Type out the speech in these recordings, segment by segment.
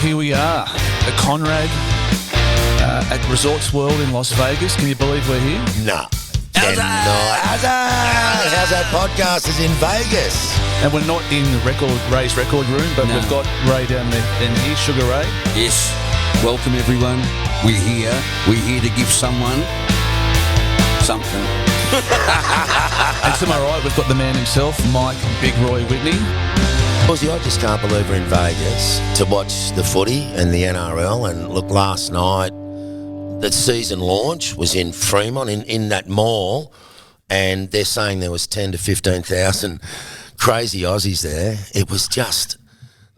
Here we are at Conrad at Resorts World in Las Vegas. Can you believe we're here? No. How's that podcast is in Vegas? And we're not in the Ray's record room, but we've got Ray down there. And here's Sugar Ray. Yes. Welcome, everyone. We're here. We're here to give someone something. And to my right, we've got the man himself, Mike Big Roy Whitney. I just can't believe we're in Vegas to watch the footy and the NRL. And look, last night, the season launch was in Fremont, in that mall, and they're saying there was 10 to 15,000 crazy Aussies there. It was just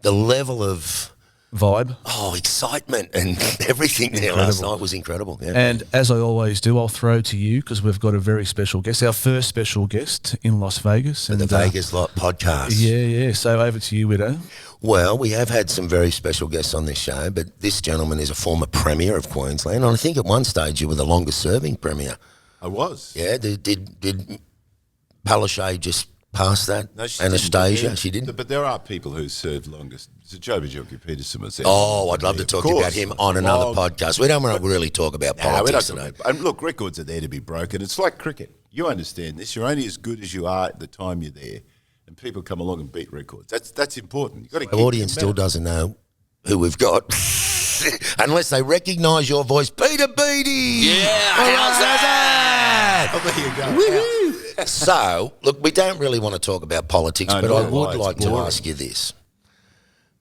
the level of vibe. Excitement and everything there last night was incredible. Yeah. And as I always do, I'll throw to you because we've got a very special guest, our first special guest in Las Vegas. And the Vegas podcast. Yeah. So over to you, Widow. Well, we have had some very special guests on this show, but this gentleman is a former Premier of Queensland. And I think at one stage you were the longest-serving Premier. I was. Yeah, did Palaszczuk just pass that? No, she Anastasia, didn't. she didn't? But there are people who served longest. So Joe Peterson was there. Oh, I'd love to talk about him on another podcast. We don't want to really talk about politics today. And look, records are there to be broken. It's like cricket. You understand this. You're only as good as you are at the time you're there. And people come along and beat records. That's important. The audience still doesn't know who we've got. Unless they recognise your voice. Peter Beattie! Yeah, how's that? Oh, there you go. Woo-hoo. So, look, we don't really want to talk about politics, but I would like to ask you this.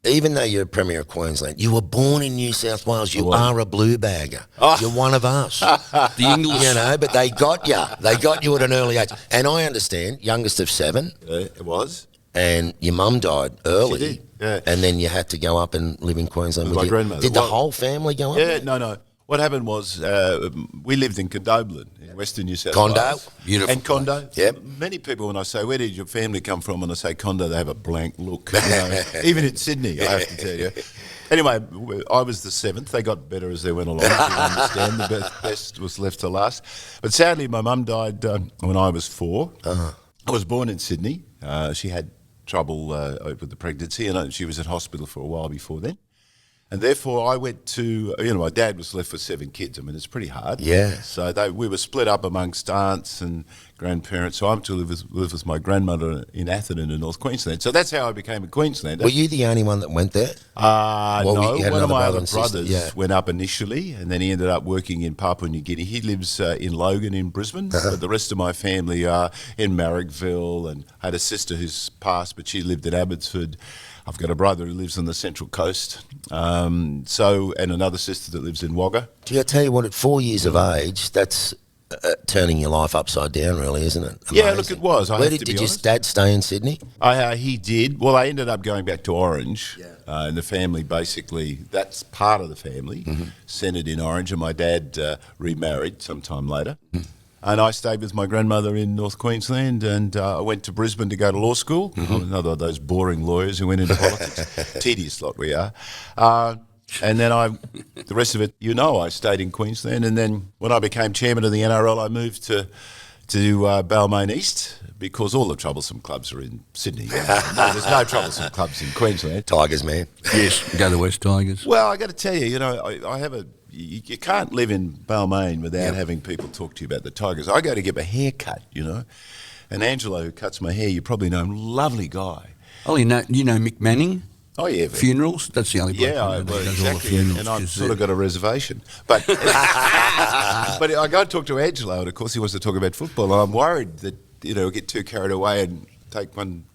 Even though you're Premier of Queensland, you were born in New South Wales. You are a blue bagger. Oh. You're one of us. The English. But they got you. They got you at an early age. And I understand, youngest of 7. It was. And your mum died early. She did, yeah. And then you had to go up and live in Queensland with my your grandmother. Did the whole family go up? Yeah, no. What happened was we lived in Condobolin in Western New South Condo? Wales. Beautiful. And Condo. Yep. Many people, when I say, where did your family come from? And I say Condo, they have a blank look. Even in Sydney, I have to tell you. Anyway, I was the 7th. They got better as they went along. You understand, the best was left to last. But sadly, my mum died when I was 4. Uh-huh. I was born in Sydney. She had trouble with the pregnancy, and she was in hospital for a while before then. And therefore, I went to, my dad was left with 7 kids. I mean, it's pretty hard. Yeah. So we were split up amongst aunts and grandparents. So I'm to live with my grandmother in Atherton in North Queensland. So that's how I became a Queenslander. Were you the only one that went there? No. You had one of my brother other brothers went up initially, and then he ended up working in Papua New Guinea. He lives in Logan in Brisbane, but the rest of my family are in Marrickville, and I had a sister who's passed, but she lived in Abbotsford. I've got a brother who lives on the Central Coast, and another sister that lives in Wagga. Do I tell you what, at 4 years of age, that's turning your life upside down, really, isn't it? Amazing. Yeah, look, it was. Where did your dad stay in Sydney? He did. Well, I ended up going back to Orange, and the family basically, that's part of the family, centred in Orange, and my dad remarried sometime later. And I stayed with my grandmother in North Queensland, and I went to Brisbane to go to law school. I'm another of those boring lawyers who went into politics. Tedious lot we are. And then the rest of it, I stayed in Queensland. And then when I became chairman of the NRL, I moved to Balmain East, because all the troublesome clubs are in Sydney. There's no troublesome clubs in Queensland. Tigers, man. Yes, go the West Tigers. Well, I got to tell you, I have you can't live in Balmain without having people talk to you about the Tigers. I go to get my hair cut, and Angelo, who cuts my hair, you probably know him, lovely guy. Oh, you know Mick Manning? Oh, yeah. Funerals? That's the only bloke Yeah, does exactly. all the funerals. And I've sort of got a reservation. But but I go and talk to Angelo, and of course he wants to talk about football. And I'm worried that, get too carried away and take one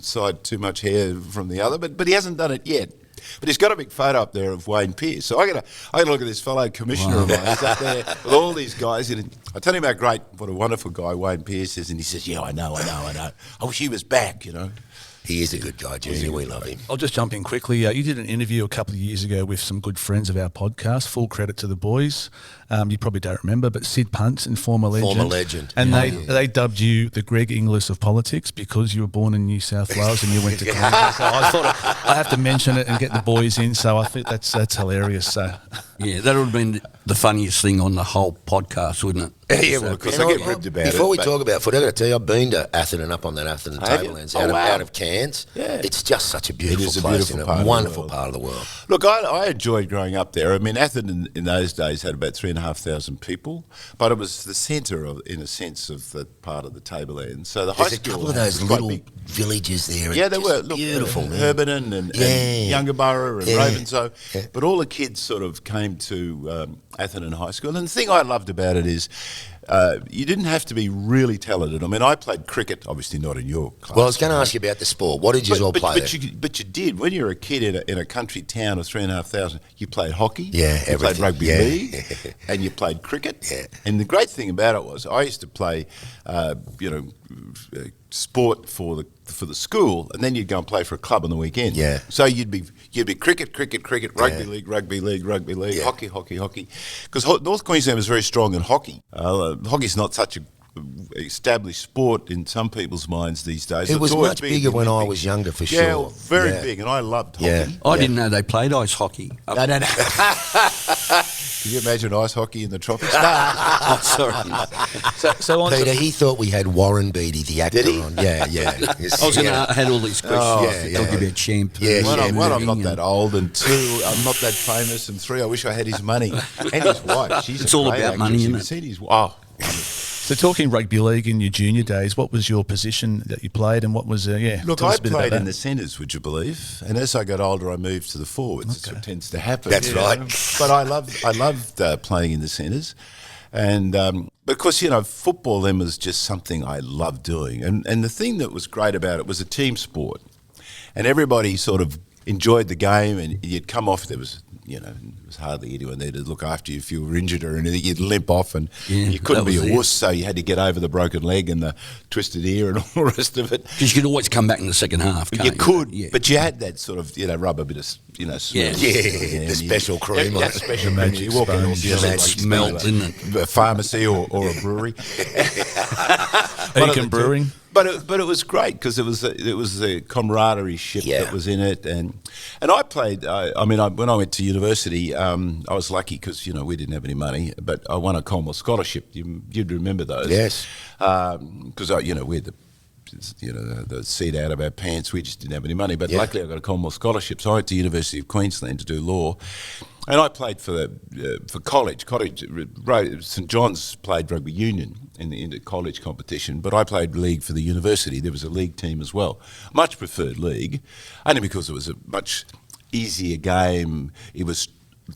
side too much hair from the other. But he hasn't done it yet. But he's got a big photo up there of Wayne Pearce. So I got to look at this fellow commissioner of mine. He's up there with all these guys. And I tell him what a wonderful guy Wayne Pearce is. And he says, yeah, I know. I wish he was back, He is a good guy, Junior. We love him. I'll just jump in quickly. You did an interview a couple of years ago with some good friends of our podcast. Full credit to the boys. You probably don't remember, but Sid Punt and former legend. And they dubbed you the Greg Inglis of politics because you were born in New South Wales and you went to Queensland. So I thought I have to mention it and get the boys in. So I think that's hilarious. So Yeah, that would have been the funniest thing on the whole podcast, wouldn't it? Yeah, well, of course, I get ribbed about it. Before we talk about footy, I've got to tell you, I've been to Atherton, up on that Atherton Tablelands, out of Cairns. Yeah. It's just such a beautiful place, wonderful part of the world. Look, I enjoyed growing up there. I mean, Atherton in those days had about 3,500 people, but it was the centre, in a sense, of the part of the Tablelands. So the high school, a couple of those little villages there. Yeah, they were. Look, beautiful. Herberton and Youngaborough and Ravenshoe. Yeah. But all the kids sort of came to Atherton High School. And the thing I loved about it is you didn't have to be really talented. I mean, I played cricket, obviously not in your class. Well, I was going to ask you about the sport. What did you all play? But you did. When you were a kid in a country town of 3,500, you played hockey. Yeah, you played rugby league, and you played cricket. Yeah. And the great thing about it was I used to play, sport for the school, and then you'd go and play for a club on the weekend. Yeah. So you'd be cricket, rugby league, hockey. Because North Queensland was very strong in hockey. Hockey's not such a established sport in some people's minds these days. It was much bigger when I was younger, for sure. Yeah, very big, and I loved hockey. I didn't know they played ice hockey. No. Can you imagine ice hockey in the tropics? Oh, sorry. So Peter, he thought we had Warren Beattie, the actor, on. Yeah. I was going to had all these questions. Talk about champ. Yeah, one, I'm not that old, and two, I'm not that famous, and three, I wish I had his money and his wife. It's all about money, isn't it? So talking rugby league in your junior days, what was your position that you played, and what was Look, I played in the centres, would you believe? And as I got older, I moved to the forwards. That's what tends to happen. That's right. But I loved playing in the centres, and because football then was just something I loved doing, and the thing that was great about it was a team sport, and everybody sort of enjoyed the game, and you'd come off. There was there was hardly anyone there to look after you if you were injured or anything. You'd limp off, and you couldn't be a wuss, so you had to get over the broken leg and the twisted ear and all the rest of it. Because you could always come back in the second half, can't you? Could, but you had that sort of, rub a bit of, smell. The special cream. That special magic. You walk into that smelt, didn't it? A pharmacy or a brewery. Beacon Brewing. But it was great because it was the camaraderie ship that was in it, and I played. When I went to university, I was lucky because we didn't have any money, but I won a Commonwealth scholarship. You'd remember those, yes? Because we had the seat out of our pants. We just didn't have any money, but luckily I got a Commonwealth scholarship, so I went to University of Queensland to do law. And I played for college. St John's played rugby union in the college competition, but I played league for the university. There was a league team as well. Much preferred league, only because it was a much easier game. It was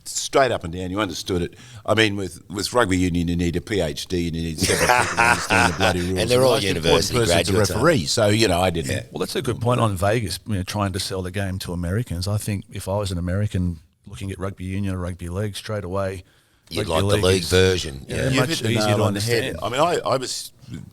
straight up and down. You understood it. I mean, with rugby union, you need a PhD and you need several people to understand the bloody rules. And they're all university graduates. A referee, so I didn't. Yeah. Well, that's a good point on Vegas. Trying to sell the game to Americans. I think if I was an American looking at rugby union or rugby league straight away, you'd like the league version. Yeah, much easier to understand. I mean,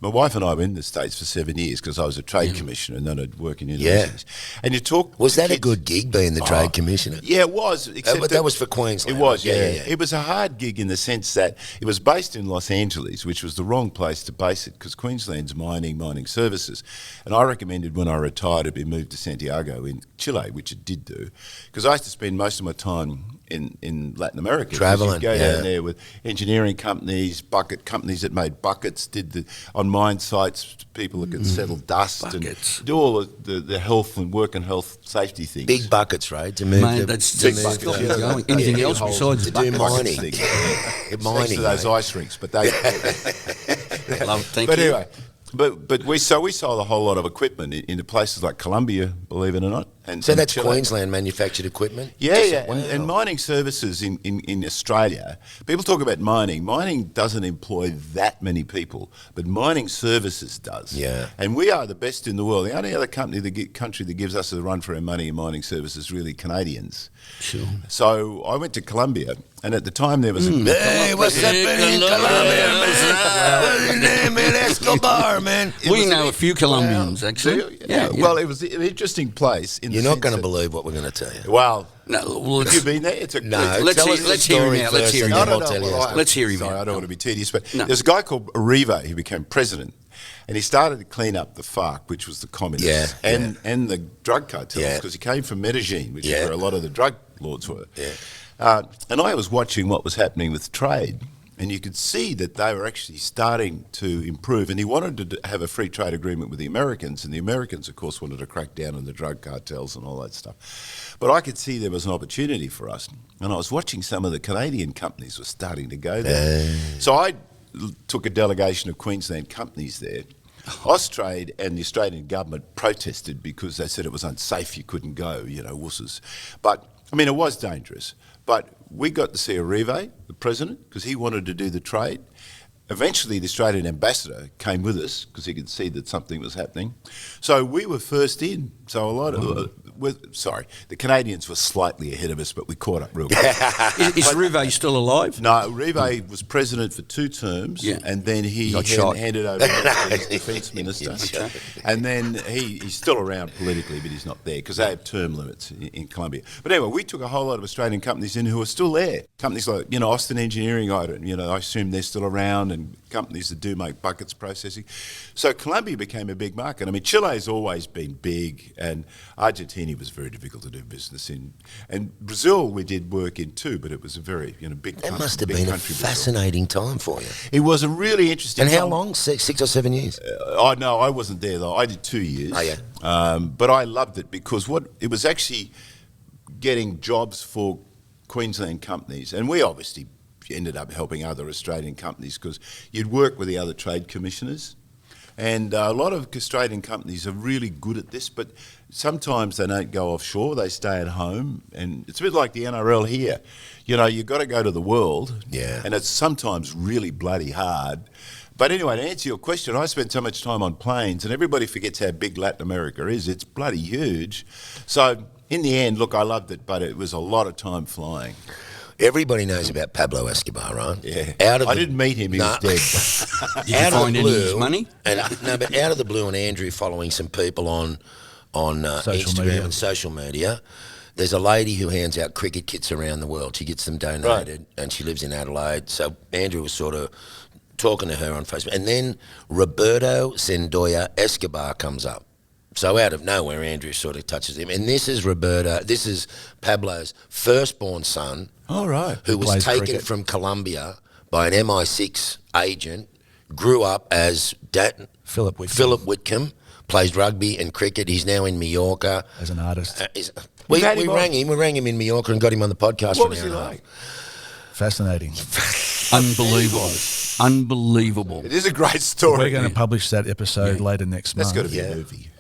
my wife and I were in the States for 7 years because I was a trade commissioner and then I'd work in universities. And you talk. Was that a good gig, being the trade commissioner? Yeah, it was. Except that was for Queensland. It was, yeah. It was a hard gig in the sense that it was based in Los Angeles, which was the wrong place to base it because Queensland's mining services. And I recommended when I retired it be moved to Santiago in Chile, which it did do, because I used to spend most of my time in Latin America. Travelling, go down there with engineering companies, bucket companies that made buckets, on mine sites, people that could settle dust buckets. And do all the health and work and health safety things. Big buckets, right? To move going. Anything else besides to do mining? Mining to those ice rinks, but they. Thank you. Anyway. But we sold a whole lot of equipment into places like Colombia, believe it or not. And so that's Queensland manufactured equipment? Yeah. Wow. And mining services in Australia, people talk about mining. Mining doesn't employ that many people, but mining services does. Yeah. And we are the best in the world. The only other country that gives us a run for our money in mining services is really Canadians. Sure. So I went to Colombia, and at the time there was Hey, what's happening in Colombia, man? What's his name, man? Escobar, man. We know a few Colombians, actually. Yeah. Well, it was an interesting place. You're not going to believe what we're going to tell you. Well, no, have you been there? Let's hear him out. Let's hear him out. Let's hear him out. I don't want to be tedious, but there's a guy called Arriva who became president, and he started to clean up the FARC, which was the communists, and the drug cartels, because he came from Medellin, which is where a lot of the drug lords were. Yeah. And I was watching what was happening with trade, and you could see that they were actually starting to improve. And he wanted to have a free trade agreement with the Americans, and the Americans, of course, wanted to crack down on the drug cartels and all that stuff. But I could see there was an opportunity for us. And I was watching some of the Canadian companies were starting to go there. So I took a delegation of Queensland companies there. Austrade and the Australian government protested because they said it was unsafe, you couldn't go, wusses. But, I mean, it was dangerous. But we got to see Arrive, the president, because he wanted to do the trade. Eventually, the Australian ambassador came with us because he could see that something was happening. So we were first in. So a lot of the Canadians were slightly ahead of us, but we caught up real quick. Is Rive still alive? No, Rive was president for 2 terms, and then he handed over as defence minister. And then he's still around politically, but he's not there because they have term limits in Colombia. But anyway, we took a whole lot of Australian companies in who are still there. Companies like Austin Engineering, I assume they're still around, and companies that do make buckets processing. So Colombia became a big market. I mean, Chile's always been big, and Argentina was very difficult to do business in. And Brazil we did work in too, but it was a very big country. That must have been a fascinating time for you. It was a really interesting And time. how long? 6 or 7 years? No, I wasn't there though. I did 2 years. Oh, yeah. But I loved it because it was actually getting jobs for Queensland companies. And we obviously ended up helping other Australian companies because you'd work with the other trade commissioners. And a lot of Australian companies are really good at this, but sometimes they don't go offshore, they stay at home. And it's a bit like the NRL here. You've got to go to the world, and it's sometimes really bloody hard. But anyway, to answer your question, I spent so much time on planes, and everybody forgets how big Latin America is. It's bloody huge. So in the end, look, I loved it, but it was a lot of time flying. Everybody knows about Pablo Escobar, right? Yeah. I didn't meet him, he was dead. Did you find any of his money? But out of the blue, and Andrew following some people on Instagram and social media, there's a lady who hands out cricket kits around the world. She gets them donated, and she lives in Adelaide. So Andrew was sort of talking to her on Facebook. And then Roberto Sendoya Escobar comes up. So out of nowhere, Andrew sort of touches him. And this is Pablo's firstborn son, who was taken from Colombia by an MI6 agent, grew up as Philip Whitcomb, plays rugby and cricket. He's now in Mallorca. As an artist. We rang him in Mallorca and got him on the podcast. What was he like? Fascinating. Unbelievable. It is a great story. We're going to publish that episode later next month. That's got to be a movie.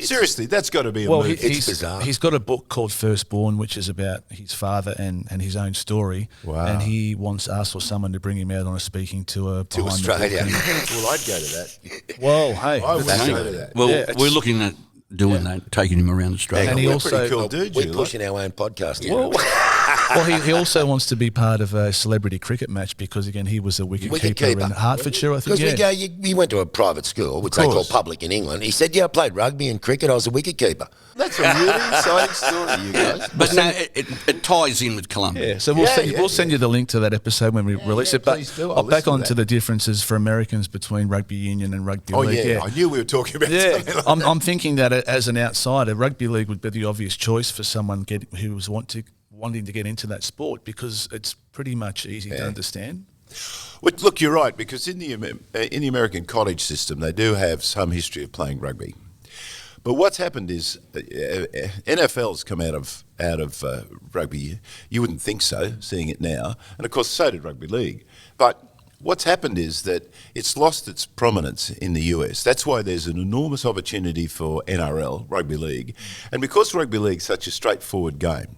Seriously, that's got to be a movie. It's bizarre. He's got a book called Firstborn, which is about his father and his own story. Wow. And he wants us or someone to bring him out on a speaking tour to Australia. Well, I'd go to that. Well, hey. I would go to that. Well, we're looking at doing that, taking him around Australia. And he we're also pretty cool dudes. We're pushing our own podcast. He also wants to be part of a celebrity cricket match because, again, he was a wicketkeeper in Hertfordshire, I think. Because you went to a private school, which they call public in England. He said, I played rugby and cricket. I was a wicketkeeper. That's a really exciting story, you guys. But no, it ties in with Colombia. Yeah, so we'll send you the link to that episode when we release it. But please do. I'll back on to the differences for Americans between rugby union and rugby league. I knew we were talking about something like I'm thinking that as an outsider, rugby league would be the obvious choice for someone who was wanting to get into that sport because it's pretty much easy to understand. Well, look, you're right, because in the American college system, they do have some history of playing rugby. But what's happened is NFL's come out of rugby. You wouldn't think so, seeing it now. And, of course, so did rugby league. But what's happened is that it's lost its prominence in the US. That's why there's an enormous opportunity for NRL, rugby league. And because rugby league's such a straightforward game,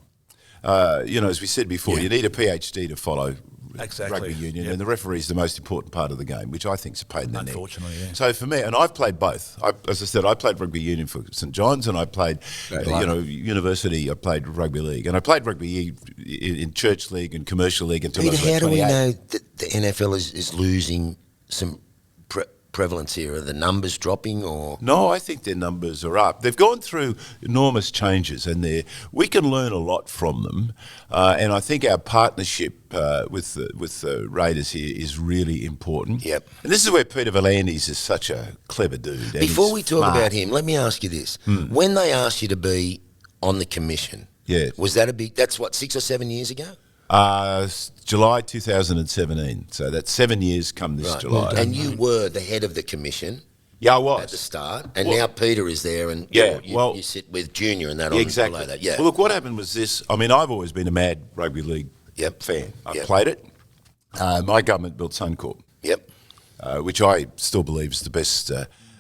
as we said before, you need a PhD to follow rugby union, and the referee is the most important part of the game, which I think is a pain in the neck. Unfortunately, yeah. So for me, and I've played both. As I said, I played rugby union for St John's, and I played, university. I played rugby league, and I played rugby in church league and commercial league until I was about 28. How do we know that the NFL is losing some prevalence here? Are the numbers dropping or? No, I think their numbers are up. They've gone through enormous changes and we can learn a lot from them. And I think our partnership with the Raiders here is really important. Yep. And this is where Peter V'landys is such a clever dude. Before we talk about him, let me ask you this. When they asked you to be on the commission, Yeah. Was that that's what, 6 or 7 years ago? July 2017. So that's 7 years come this July. And you were the head of the commission. Yeah, I was. At the start. And now Peter is there and you sit with Junior and that exactly. below that. Yeah. Well, look, what happened was this. I mean, I've always been a mad rugby league fan. I played it. My government built Suncorp. Yep. Which I still believe is the best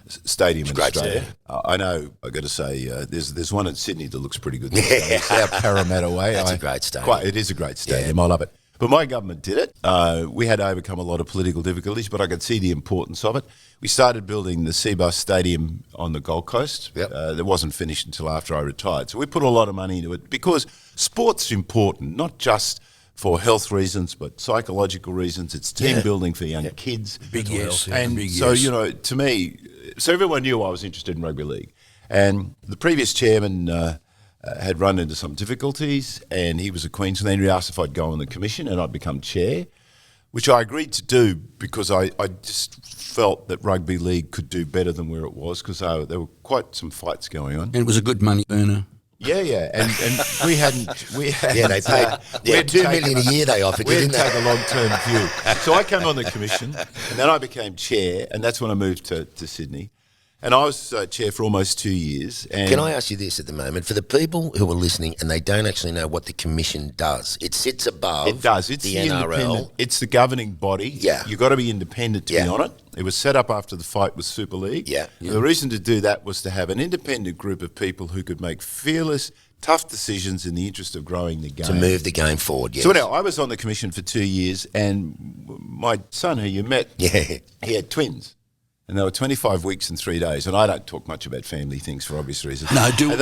stadium in Australia. I know, I've got to say, there's one in Sydney that looks pretty good. It's out Parramatta way. That's a great stadium. It is a great stadium. I love it. But my government did it. We had to overcome a lot of political difficulties, but I could see the importance of it. We started building the Seabus Stadium on the Gold Coast. That wasn't finished until after I retired. So we put a lot of money into it because sport's important, not just for health reasons, but psychological reasons. It's team building for young kids. Big yes. And big so, yes. you know, to me, so everyone knew I was interested in rugby league. And the previous chairman had run into some difficulties, and he was a Queenslander. He asked if I'd go on the commission, and I'd become chair, which I agreed to do because I just felt that rugby league could do better than where it was because there were quite some fights going on. And it was a good money earner. Yeah, and we hadn't. They paid. $2 million a year they offered you, didn't they? We had to take a long-term view. So I came on the commission, and then I became chair, and that's when I moved to Sydney. And I was chair for almost 2 years. And can I ask you this at the moment? For the people who are listening and they don't actually know what the commission does, it sits above It does. It's the NRL. It's the governing body. Yeah. You've got to be independent to be on it. It was set up after the fight with Super League. Yeah. The reason to do that was to have an independent group of people who could make fearless, tough decisions in the interest of growing the game. To move the game forward, yes. So now, I was on the commission for 2 years, and my son, who you met, he had twins. And they were 25 weeks and 3 days. And I don't talk much about family things for obvious reasons. No, good.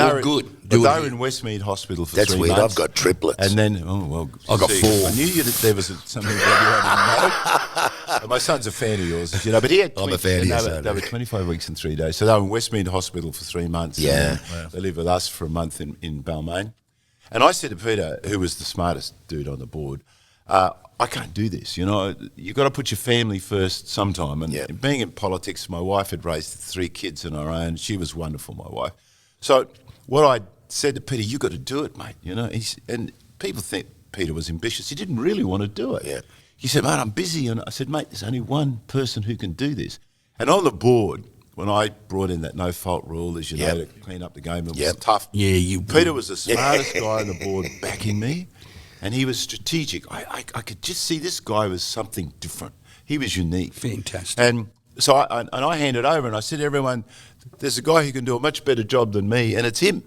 But they were in Westmead Hospital for 3 months. That's weird. I've got triplets. And then, I've got 4. I knew there was something that you hadn't know. My son's a fan of yours, as you know. But he had twins. I'm a fan of yours. They were 25 weeks and 3 days. So they were in Westmead Hospital for 3 months. Yeah. They lived with us for a month in Balmain. And I said to Peter, who was the smartest dude on the board, I can't do this. You know, you've got to put your family first sometime. And being in politics, my wife had raised 3 kids on her own. She was wonderful, my wife. So what I said to Peter, you've got to do it, mate. You know, and people think Peter was ambitious. He didn't really want to do it. Yeah. He said, mate, I'm busy. And I said, mate, there's only one person who can do this. And on the board, when I brought in that no-fault rule, as you know, to clean up the game, it was tough. Yeah, Peter was the smartest guy on the board backing me. And he was strategic. I could just see this guy was something different. He was unique. Fantastic. And so I handed over and I said to everyone, there's a guy who can do a much better job than me, and it's him.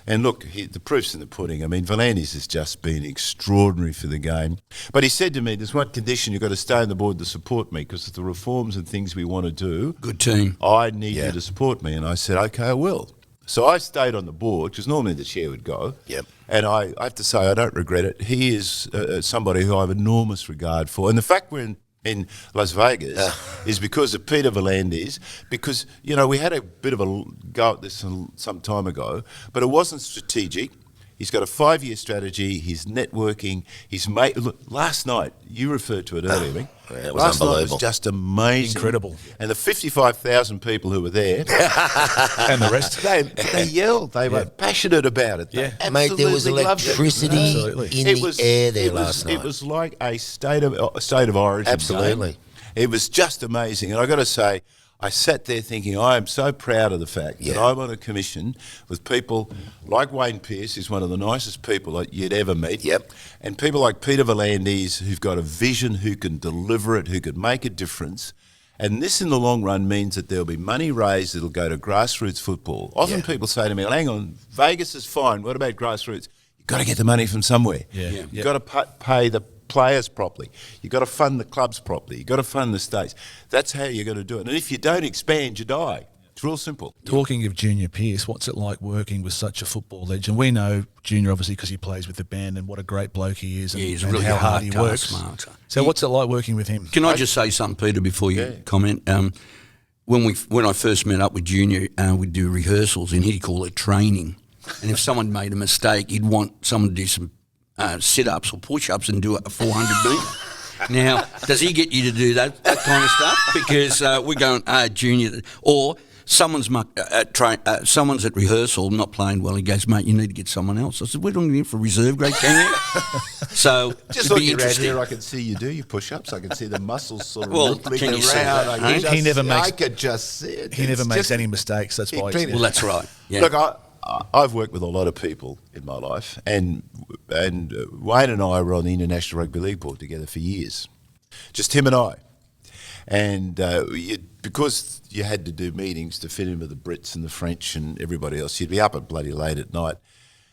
And look, the proof's in the pudding. I mean, V'landys has just been extraordinary for the game. But he said to me, there's one condition, you've got to stay on the board to support me because of the reforms and things we want to do. Good team. I need you to support me. And I said, okay, I will. So I stayed on the board because normally the chair would go. Yep. And I have to say, I don't regret it. He is somebody who I have enormous regard for. And the fact we're in Las Vegas is because of Peter V'landys, because, you know, we had a bit of a go at this some time ago, but it wasn't strategic. He's got a 5-year strategy. He's networking. He's made. Look, last night, you referred to it earlier, Mick. It was last unbelievable. night was just amazing. Incredible. And the 55,000 people who were there. And the rest. They yelled. They were passionate about it. Yeah. Mate, there was electricity in the air there last night. It was like a state of origin. Absolutely. Game. It was just amazing. And I got to say, I sat there thinking, I am so proud of the fact that I'm on a commission with people like Wayne Pearce, who's one of the nicest people that you'd ever meet. Yep. And people like Peter V'landys, who've got a vision, who can deliver it, who could make a difference. And this, in the long run, means that there'll be money raised that'll go to grassroots football. Often people say to me, well, hang on, Vegas is fine. What about grassroots? You've got to get the money from somewhere. You've got to pay the players properly. You've got to fund the clubs properly. You've got to fund the states. That's how you're going to do it. And if you don't expand, you die. It's real simple. Talking of Junior Pearce, what's it like working with such a football legend? We know Junior obviously because he plays with the band and what a great bloke he is and, he's and really how hard he works. Smarter. So what's it like working with him? Can I just say something, Peter, before you comment? When I first met up with Junior, we'd do rehearsals and he'd call it training. And if someone made a mistake, he'd want someone to do some sit-ups or push-ups and do a 400 metre. Now, does he get you to do that kind of stuff? Because we're going, Junior, or someone's at rehearsal not playing well. He goes, mate, you need to get someone else. I said, we're doing it for reserve grade, can you? So just looking around here, I can see you do your push-ups. I can see the muscles sort of rippling can you see around. that? I could just see it. He never makes any mistakes. That's why. Well, that's right. Yeah. Look, I've worked with a lot of people in my life, and Wayne and I were on the International Rugby League board together for years, just him and I. And because you had to do meetings to fit in with the Brits and the French and everybody else, you'd be up at bloody late at night.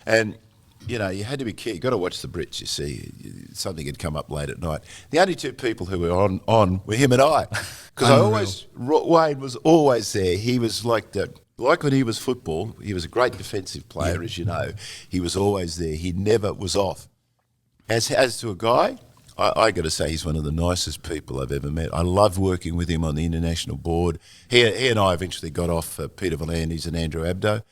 And, you know, you had to be careful. You've got to watch the Brits, you see. Something had come up late at night. The only two people who were on were him and I. Because Wayne was always there. He was like when he was football, he was a great defensive player, as you know. He was always there. He never was off. As to a guy, I got to say he's one of the nicest people I've ever met. I love working with him on the international board. He and I eventually got off Peter V'landys and Andrew Abdo,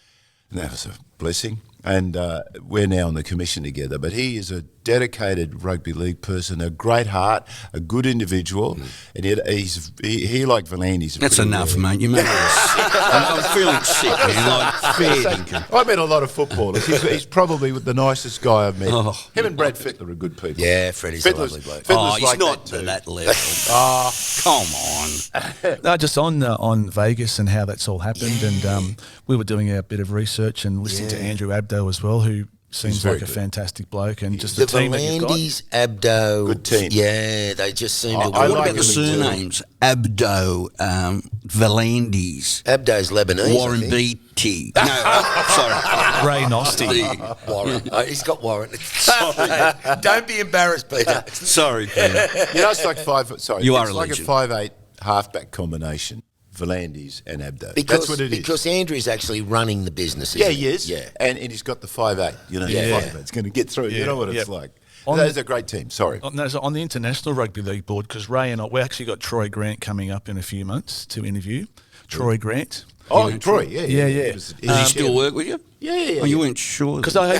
and that was a blessing. And we're now on the commission together. But he is a dedicated rugby league person, a great heart, a good individual, and he like V'landys. That's enough, mate. You made me sick. I'm feeling sick, man. I met a lot of footballers. He's probably the nicest guy I've met. Oh. Him and Brad Fittler are good people. Yeah, Freddie's a lovely bloke. He's like not that to that level. Come on. No, just on Vegas and how that's all happened, and we were doing a bit of research and listening to Andrew Abdo as well, who seems like a fantastic bloke, and just the team that you've got. V'landys, Abdo, good team. Yeah, they just seem to. What about the surnames? Abdo, V'landys. Abdo's Lebanese. Warren Beattie. No, sorry. Ray Nosty. Warren. He's got Warren. Don't be embarrassed, Peter. Sorry, Peter. You know, it's like it's like legend. a 5'8" halfback combination. V'landys and Abdo. Because, that's what it is. Because Andrew's actually running the business. Yeah, isn't he is. Yeah, and he's got the 5'8". You know, it's going to get through. You know what it's like. On That's a great team. Sorry. No, so on the International Rugby League board, because Ray and I, we actually got Troy Grant coming up in a few months to interview. Troy Grant. Oh, Troy. Yeah. Does he still work with you? Yeah. Oh, you weren't sure? Because I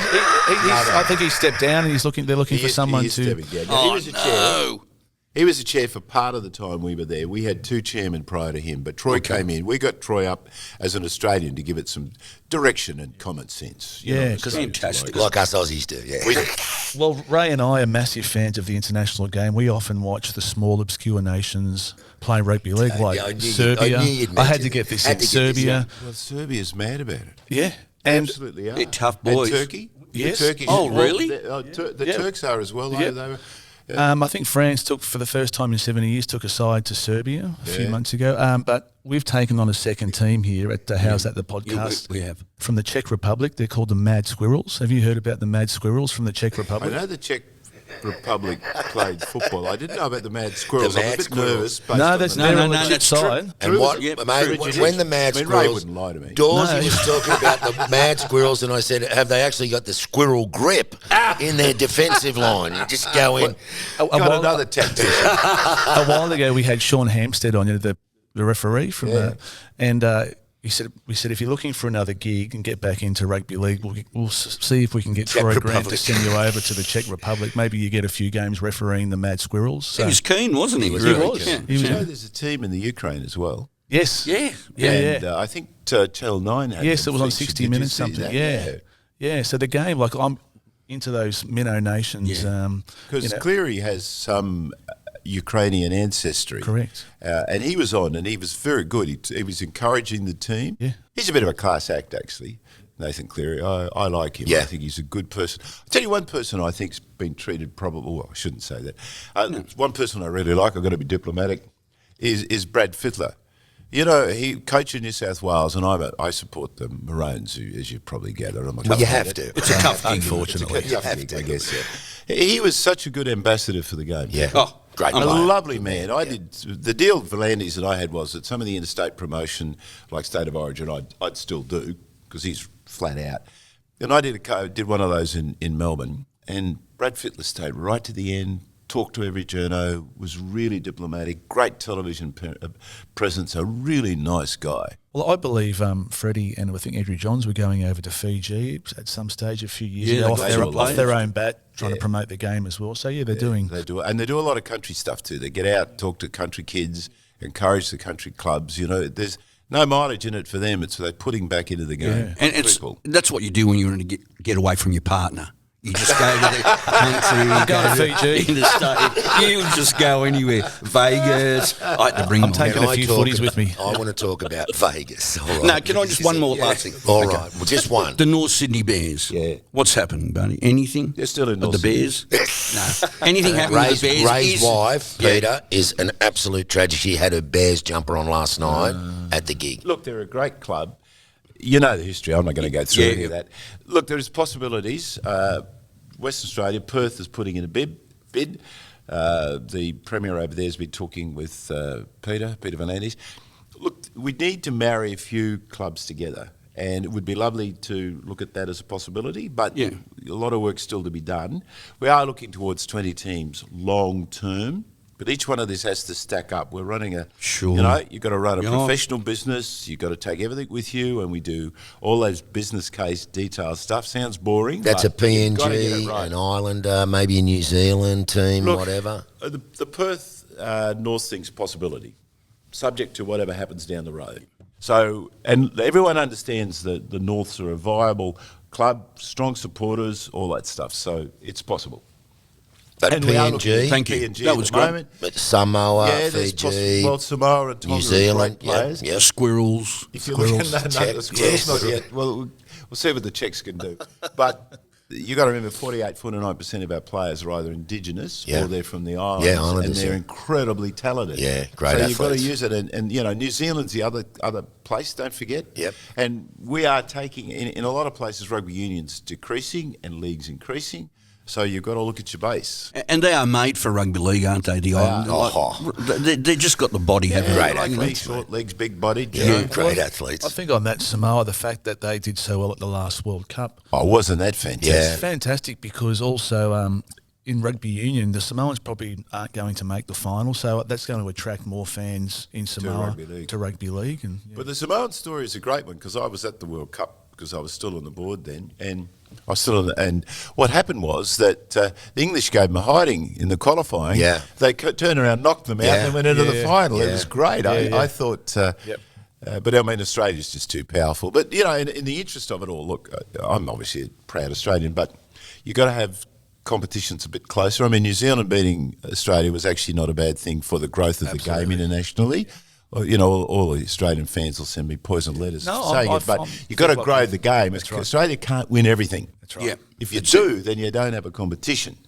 think he stepped down, and they're looking for someone to. He was a chair. He was a chair for part of the time we were there. We had two chairmen prior to him, but Troy came in. We got Troy up as an Australian to give it some direction and common sense. Because fantastic. like us Aussies do. Yeah. Well, Ray and I are massive fans of the international game. We often watch the small, obscure nations play rugby league, like Serbia. I had to get this in. Serbia. Well, Serbia's mad about it. Yeah. Absolutely are. They're tough boys. And Turkey? Yes. Turkish. Oh, really? The Turks are as well. Yeah. They were, I think France took, for the first time in 70 years, took a side to Serbia a few months ago. But we've taken on a second team here at How's That, the podcast. We have. From the Czech Republic. They're called the Mad Squirrels. Have you heard about the Mad Squirrels from the Czech Republic? I know the Czech Republic played football. I didn't know about the Mad Squirrels. I'm a bit nervous. No, that's that's side. And when the Mad Ray Squirrels, wouldn't lie to me. Dawsey was talking about the Mad Squirrels, and I said, have they actually got the squirrel grip in their defensive line? You just go in. Got another tactician. A while ago, we had Sean Hampstead on, the referee from and we said if you're looking for another gig and get back into rugby league, we'll see if we can get Troy Grant to send you over to the Czech Republic. Maybe you get a few games refereeing the Mad Squirrels. So. He was keen, wasn't he? He was. There's a team in the Ukraine as well. Yes. Yeah. And I think Channel 9 had Yes, it was on featured. 60 Minutes something. Yeah. So the game, like I'm into those minnow nations. Because Cleary has some Ukrainian ancestry. Correct. And he was on, and he was very good. He was encouraging the team. Yeah. He's a bit of a class act, actually, Nathan Cleary. I like him. Yeah. I think he's a good person. I'll tell you one person I think's been treated probably, well, I shouldn't say that. One person I really like, I've got to be diplomatic, is Brad Fittler. You know, he coached in New South Wales, and I support the Maroons, as you probably gather. Well, you have to. It's a tough gig, unfortunately. It's a tough gig, I guess, He was such a good ambassador for the game. Yeah. Oh, great A player. lovely man. The deal with V'landys that I had was that some of the interstate promotion, like State of Origin, I'd still do because he's flat out. And I did one of those in Melbourne, and Brad Fittler stayed right to the end, talked to every journo, was really diplomatic, great television presence, a really nice guy. Well, I believe Freddie and I think Andrew Johns were going over to Fiji at some stage a few years ago off their own bat, trying to promote the game as well. So, they're doing... They do, and they do a lot of country stuff too. They get out, talk to country kids, encourage the country clubs. You know, there's no mileage in it for them. It's they're putting back into the game. And that's what you do when you want to get away from your partner. You just go to the country, Go to Fiji. interstate. You just go anywhere. Vegas. I had to bring them. taking a few footies with me. I want to talk about Vegas. All right. No, can I just one more last thing? All right, well, just one. The North Sydney Bears. Yeah. What's happened, Buddy? Anything? They're still in With North the Bears? No. Anything happened with the Bears? Ray's wife, Peter, is an absolute tragedy. She had her Bears jumper on last night at the gig. Look, they're a great club. You know the history. I'm not going to go through any of that. Look, there's possibilities. Western Australia, Perth is putting in a bid. The Premier over there has been talking with Peter V'landys. Look, we need to marry a few clubs together, and it would be lovely to look at that as a possibility, but a lot of work still to be done. We are looking towards 20 teams long term. But each one of these has to stack up. We're running you've got to run a professional business. You've got to take everything with you, and we do all those business case detail stuff. Sounds boring. That's a PNG, PNG, an Islander, maybe a New Zealand team, whatever. The Perth North thing's a possibility, subject to whatever happens down the road. So, and everyone understands that the Norths are a viable club, strong supporters, all that stuff. So it's possible. But and PNG, thank you. PNG That was great. moment. But Samoa, Fiji, Samoa and Tonga New Zealand, are great players. yeah. Squirrels. If you look at the squirrels, Yes. not yet. Well, we'll see what the Czechs can do. But you got to remember, 49% of our players are either Indigenous or they're from the islands, and they're incredibly talented. Yeah, great So athletes. you've got to use it, and you know, New Zealand's the other place. Don't forget. Yep. And we are taking in a lot of places, rugby union's decreasing and leagues increasing. So you've got to look at your base. And they are made for rugby league, aren't they? The Islanders. They just got the body, haven't Great they? athletes. Short legs, big body. Great athletes. I think on that Samoa, the fact that they did so well at the last World Cup. Oh, wasn't that fantastic? Yeah. It's fantastic because also in rugby union, the Samoans probably aren't going to make the final, so that's going to attract more fans in Samoa to rugby league. And, But the Samoan story is a great one because I was at the World Cup because I was still on the board then, and I was still on and what happened was that the English gave them a hiding in the qualifying. Yeah. They turned around, knocked them out, and went into the final. It was great. I thought, but I mean, Australia's just too powerful. But you know, in the interest of it all, look, I'm obviously a proud Australian, but you got to have competitions a bit closer. I mean, New Zealand beating Australia was actually not a bad thing for the growth of the game internationally. You know, all the Australian fans will send me poisoned letters saying it, but you've got to grow the game. Australia can't win everything. That's right. Yeah. If you do, then you don't have a competition.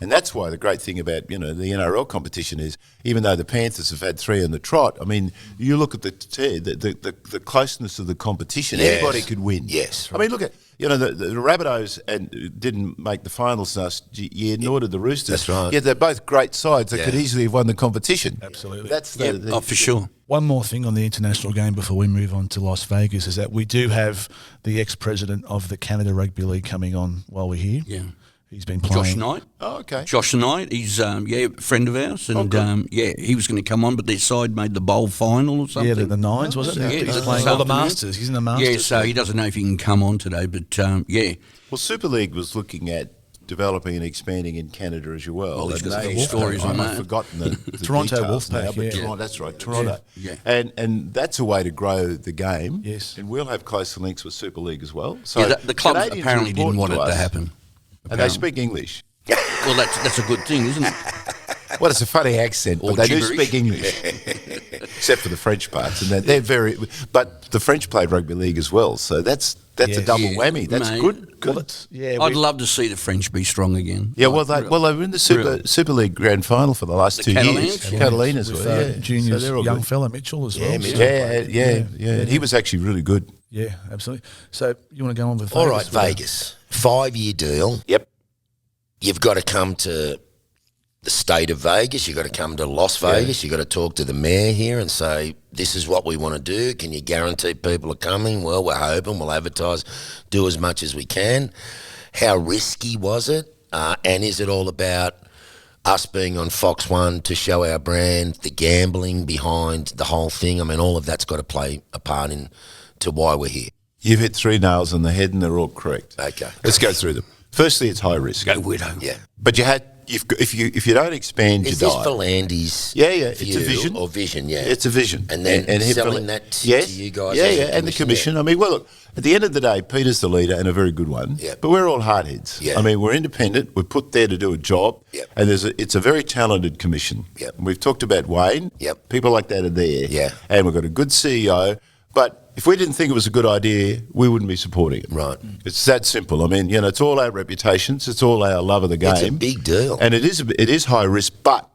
And that's why the great thing about, you know, the NRL competition is, even though the Panthers have had 3 on the trot, I mean, you look at the closeness of the competition. Yes. Anybody could win. Yes. I mean, look at, you know, the Rabbitohs didn't make the finals last year, nor did the Roosters. That's right. Yeah, they're both great sides that could easily have won the competition. Absolutely. That's for sure. One more thing on the international game before we move on to Las Vegas is that we do have the ex-president of the Canada Rugby League coming on while we're here. Yeah. He's been playing. Josh Knight. Oh, okay. Josh Knight, he's a friend of ours, and he was going to come on, but their side made the bowl final or something. Yeah, the Nines, was it? Yeah, He's this playing all the afternoon. Masters. He's in the Masters. Yeah, so he doesn't know if he can come on today, but Well, Super League was looking at developing and expanding in Canada as well. Well, he's And got they- some stories on I've that. forgotten the Toronto details now, Wolfpack, but yeah. Toronto, that's right, Toronto. Yeah. And that's a way to grow the game. Yes. And we'll have closer links with Super League as well. So the club Canadians apparently are didn't want it important to us, happen. And they speak English. Well, that's a good thing, isn't it? Well, it's a funny accent, Or but they gibberish. do speak English, except for the French parts, and they're very. But the French played rugby league as well, so that's a double whammy. That's mate. good. Well, I'd love to see the French be strong again. Yeah, well, they were in the Super League grand final for the last 2 years. Catalans? The Catalans with were, juniors, So they're all young good. fella Mitchell as well. Yeah. He was actually really good. Yeah, absolutely. So you want to go on with Vegas? All right, Vegas. 5-year deal. Yep. You've got to come to the state of Vegas. You've got to come to Las Vegas. You've got to talk to the mayor here and say, this is what we want to do. Can you guarantee people are coming? Well, we're hoping. We'll advertise, do as much as we can. How risky was it? And is it all about us being on Fox 1 to show our brand, the gambling behind the whole thing? I mean, all of that's got to play a part in to why we're here. You've hit 3 nails on the head and they're all correct. Okay. Let's go through them. Firstly, it's high risk. Go widow. Yeah. But you had if you don't expand your diet, Volandi's it's a vision or vision, it's a vision, and then selling that to you guys, and the commission. I mean, well, look, at the end of the day, Peter's the leader and a very good one. But we're all hardheads. I mean, we're independent. We're put there to do a job, and it's a very talented commission. And we've talked about Wayne. People like that are there. And we've got a good CEO, but if we didn't think it was a good idea, we wouldn't be supporting it. Right. It's that simple. I mean, it's all our reputations. It's all our love of the game. It's a big deal. And it is high risk, but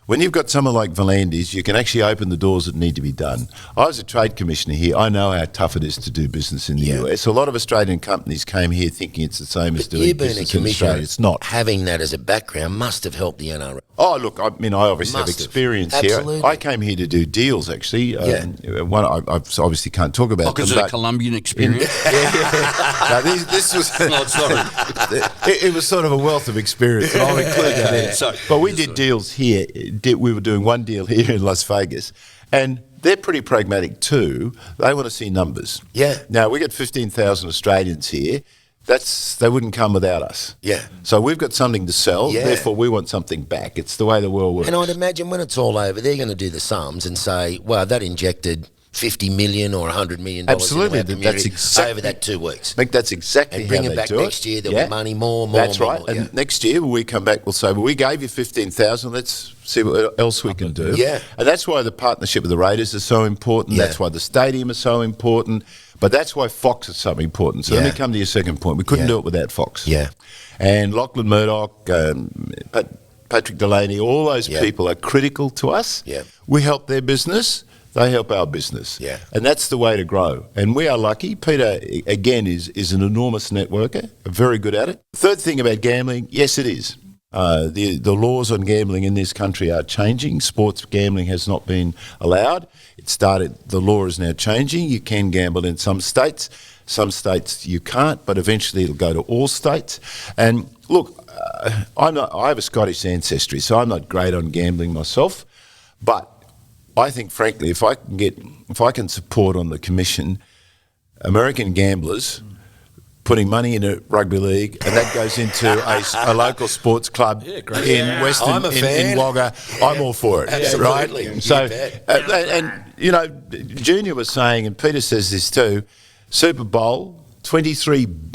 when you've got someone like Volandi's, you can actually open the doors that need to be done. I was a trade commissioner here. I know how tough it is to do business in the US. A lot of Australian companies came here thinking it's the same as doing business in Australia. It's not. Having that as a background must have helped the NRL. Oh, look, I mean, I obviously have experience here. I came here to do deals, actually. One I obviously can't talk about. Because of the Colombian experience? No, this was... It was sort of a wealth of experience, and I'll include that in. But we did deals here. We were doing one deal here in Las Vegas, and they're pretty pragmatic too. They want to see numbers. Now, we got 15,000 Australians here. They wouldn't come without us. So we've got something to sell, therefore we want something back. It's the way the world works. And I'd imagine when it's all over, they're going to do the sums and say, well, that injected $50 million or $100 million Absolutely. into our community over that 2 weeks. I think that's exactly and bring how it back do next year, there'll be money, more. That's right. And next year when we come back, we'll say, well, we gave you 15,000, let's see what else we can do. And that's why the partnership with the Raiders is so important. That's why the stadium is so important. But that's why Fox is so important. So let me come to your second point. We couldn't do it without Fox. And Lachlan Murdoch, Patrick Delaney, all those people are critical to us. We help their business. They help our business. And that's the way to grow. And we are lucky. Peter, again, is an enormous networker, very good at it. Third thing about gambling, yes, it is. The laws on gambling in this country are changing. Sports gambling has not been allowed. The law is now changing. You can gamble in some states. Some states you can't, but eventually it'll go to all states. And look, I have a Scottish ancestry, so I'm not great on gambling myself, but I think, frankly, if I can support on the commission American gamblers putting money in a rugby league, and that goes into a local sports club in Western, in Wagga, I'm all for it. Absolutely. Right? So, and Junior was saying, and Peter says this too, Super Bowl, $23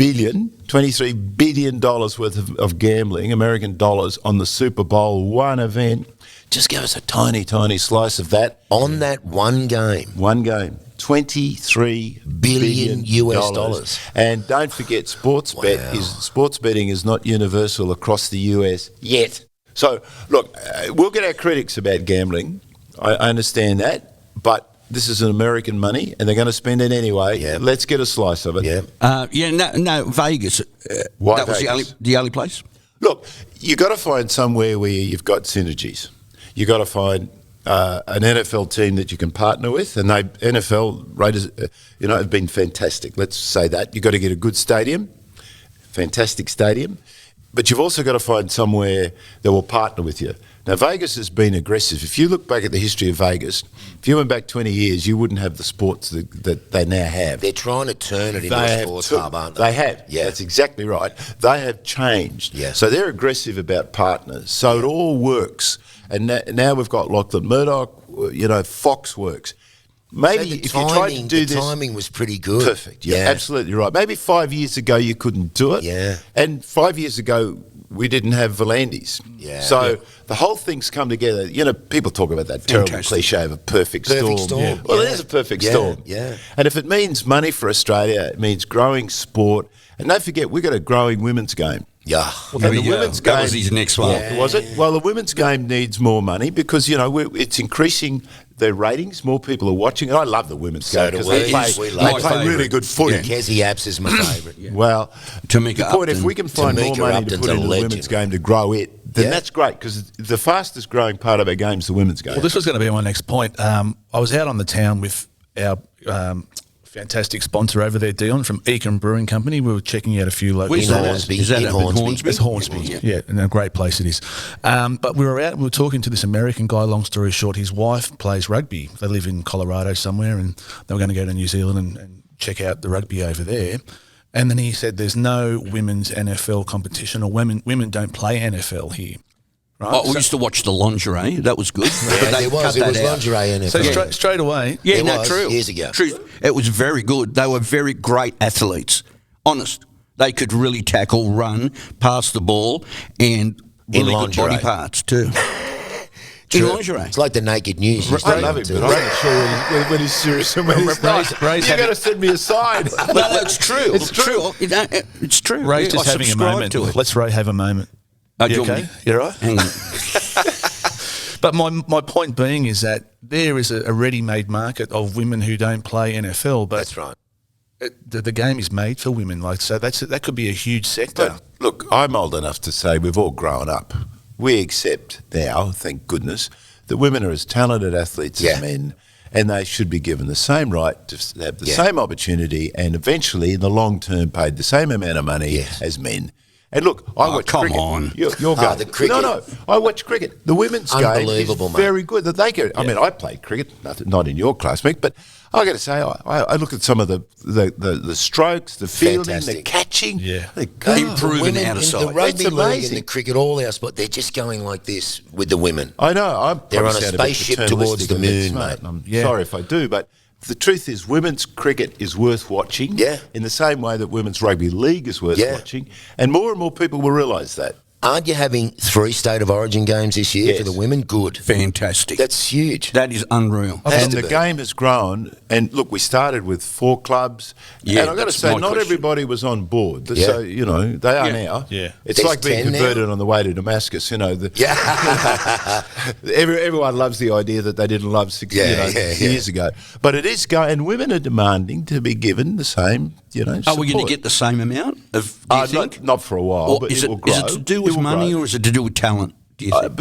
billion worth of gambling, American dollars, on the Super Bowl, one event. Just give us a tiny, tiny slice of that. On that one game. One game. $23 billion US dollars. And don't forget, sports betting is not universal across the US yet. So, look, we'll get our critics about gambling. I understand that. But this is an American money, and they're going to spend it anyway. Let's get a slice of it. No, Vegas. Why that Vegas? was the only place? Look, you've got to find somewhere where you've got synergies. You've got to find an NFL team that you can partner with, and NFL Raiders, have been fantastic. Let's say that. You've got to get a good stadium, fantastic stadium, but you've also got to find somewhere that will partner with you. Now, Vegas has been aggressive. If you look back at the history of Vegas, if you went back 20 years, you wouldn't have the sports that they now have. They're trying to turn it into a sports hub, aren't they? They have. That's exactly right. They have changed. So they're aggressive about partners. So it all works. And now we've got Lachlan Murdoch, Fox works. Maybe if you tried to do this... The timing was pretty good. Perfect. You're absolutely right. Maybe 5 years ago you couldn't do it. And 5 years ago we didn't have Volandi's. So the whole thing's come together. People talk about that terrible cliche of a perfect storm. Well, it is a perfect storm. And if it means money for Australia, it means growing sport. And don't forget, we've got a growing women's game. The women's game, that was his next one. Was it? Well, the women's game needs more money because, it's increasing their ratings. More people are watching it. I love the women's game because they play really good footy. Kezi Apps is my favourite. Well, Tamika the point, if we can find more money to put into the women's game to grow it, then that's great because the fastest growing part of our game is the women's game. Well, this was going to be my next point. I was out on the town with our fantastic sponsor over there, Dion, from Eakin Brewing Company. We were checking out a few local... Is that in Hornsby? It's Hornsby, and a great place it is. But we were out and we were talking to this American guy, long story short. His wife plays rugby. They live in Colorado somewhere, and they were going to go to New Zealand and check out the rugby over there. And then he said there's no women's NFL competition, or women don't play NFL here. Right? Oh, we used to watch the lingerie. That was good. Yeah, it was lingerie in it. So straight away. Yeah, It no, was, true. years ago. True. It was very good. They were very great athletes. Honest. They could really tackle, run, pass the ball, and really good body parts too. In lingerie. It's like the naked news. I love him, but I'm not sure when he's serious and when he's not. You've got to send me aside. No, that's true. It's true. It's true. Ray's Yeah, just I having a subscribe moment. to it. Let's Ray have a moment. Do You you want okay? me- You all right? Hang on. But my point being is that there is a ready-made market of women who don't play NFL. But That's right. the game is made for women. Like so, that could be a huge sector. But look, I'm old enough to say we've all grown up. We accept now, thank goodness, that women are as talented athletes as men, and they should be given the same right to have the same opportunity and eventually, in the long term, paid the same amount of money as men. And look, I watch come cricket. on. You're going. the cricket. No, I watch cricket. The women's game Unbelievable, is mate. very good. That they go. I mean, I played cricket, not in your class, Mick, but I got to say, I look at some of the strokes, the fielding, the Fantastic. catching. Yeah. Improving Women out of in sight. the rugby It's league amazing. and the cricket, all our sport, they're just going like this with the women. I know. They're probably on a sound bit spaceship paternalistic towards the and a bit moon, smart, mate. and I'm sorry if I do, but the truth is women's cricket is worth watching in the same way that women's rugby league is worth watching, and more people will realise that. Aren't you having 3 State of Origin games this year for the women? Good. Fantastic. That's huge. That is unreal. Has And to the be. game has grown. And look, we started with 4 clubs. Yeah, and I've got to that's say, my not question. everybody was on board. Yeah. So, they are now. Yeah. It's There's like being 10 now. converted on the way to Damascus. Everyone loves the idea that they didn't love 6 years ago. But it is going, and women are demanding to be given the same, Are we going to get the same amount of? Do you think? Not for a while, Or but is it will grow. Is it to do with It will money grow. or is it to do with talent? Do you think?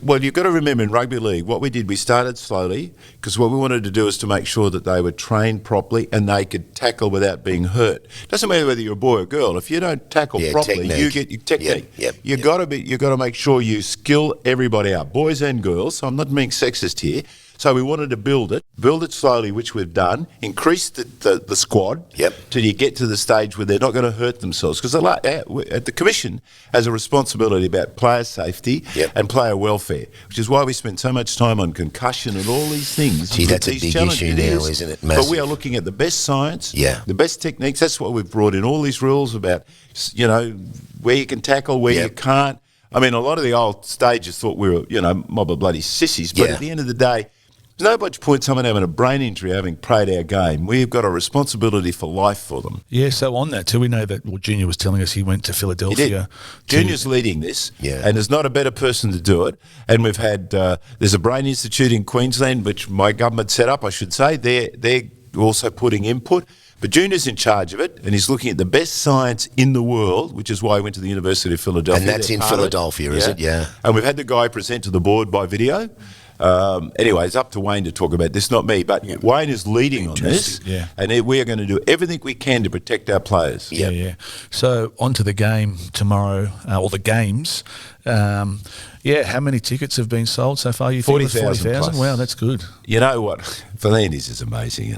But you've got to remember in rugby league, what we did, we started slowly because what we wanted to do is to make sure that they were trained properly and they could tackle without being hurt. Doesn't matter whether you're a boy or girl. If you don't tackle properly, technique. you get your technique. Yep. Got to make sure you skill everybody out, boys and girls. So I'm not being sexist here. So we wanted to build it slowly, which we've done, increase the squad till you get to the stage where they're not going to hurt themselves. Because the Commission has a responsibility about player safety and player welfare, which is why we spend so much time on concussion and all these things. Gee, that's a These big challenges. issue now, isn't it? Massive. But we are looking at the best science, Yeah. the best techniques. That's why we've brought in all these rules about, where you can tackle, where you can't. I mean, a lot of the old stages thought we were, mob of bloody sissies. But at the end of the day, there's no much point someone having a brain injury having played our game. We've got a responsibility for life for them. Yeah, so on that too, we know that Junior was telling us he went to Philadelphia. Junior's leading this, and there's not a better person to do it. And we've had there's a brain institute in Queensland, which my government set up, I should say. They're also putting input. But Junior's in charge of it, and he's looking at the best science in the world, which is why he went to the University of Philadelphia. And that's in Philadelphia, is it? Yeah. And we've had the guy present to the board by video. Anyway, it's up to Wayne to talk about this, not me. But Wayne is leading on this, and we are going to do everything we can to protect our players. Yeah. So on to the game tomorrow, or the games. How many tickets have been sold so far? You think 40,000. Wow, that's good. You know what? Valandis is amazing,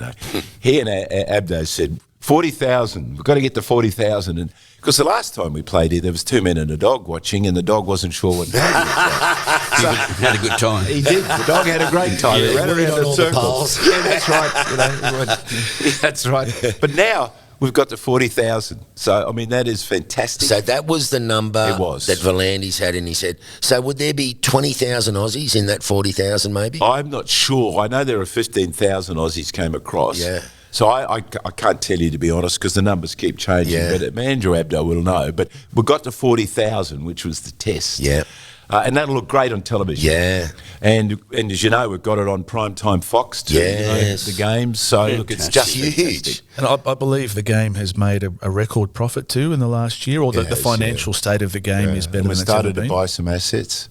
He and Abdo said, 40,000. We've got to get to 40,000. And because the last time we played here, there was 2 men and a dog watching, and the dog wasn't sure what day it was. So had a good time. He did. The dog had a great time. He ran around in circles. Yeah, that's right. That's right. But now we've got to 40,000. So, I mean, that is fantastic. So that was the number It was. that Valandis had, and he said, so would there be 20,000 Aussies in that 40,000 maybe? I'm not sure. I know there are 15,000 Aussies came across. Yeah. So I can't tell you, to be honest, because the numbers keep changing. Yeah. But Andrew Abdo will know. But we got to 40,000, which was the test. Yeah. And that'll look great on television. Yeah. And as you know, we've got it on primetime Fox too. Yes. The games. So look, it's just Huge. fantastic. And I believe the game has made a record profit too in the last year, or the financial state of the game is better And than we it's started ever to been. buy some assets.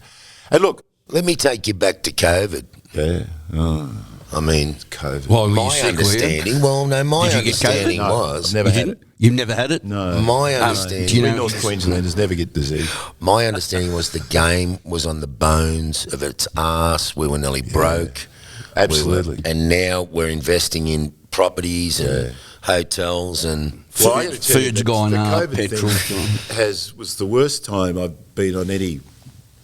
And look, Let me take you back to COVID. I mean, COVID. Why were you my sick, were you? understanding, well, no, my Did you get COVID? understanding No, was, I've never had it. You've never had it? No. my do you understanding, know- We North Queenslanders never get disease. my understanding was the game was on the bones of its arse. We were nearly broke. Absolutely. And now we're investing in properties and hotels and Well, I gotta tell you Food's that gone the up, COVID petrol's thing was the worst time I've been on any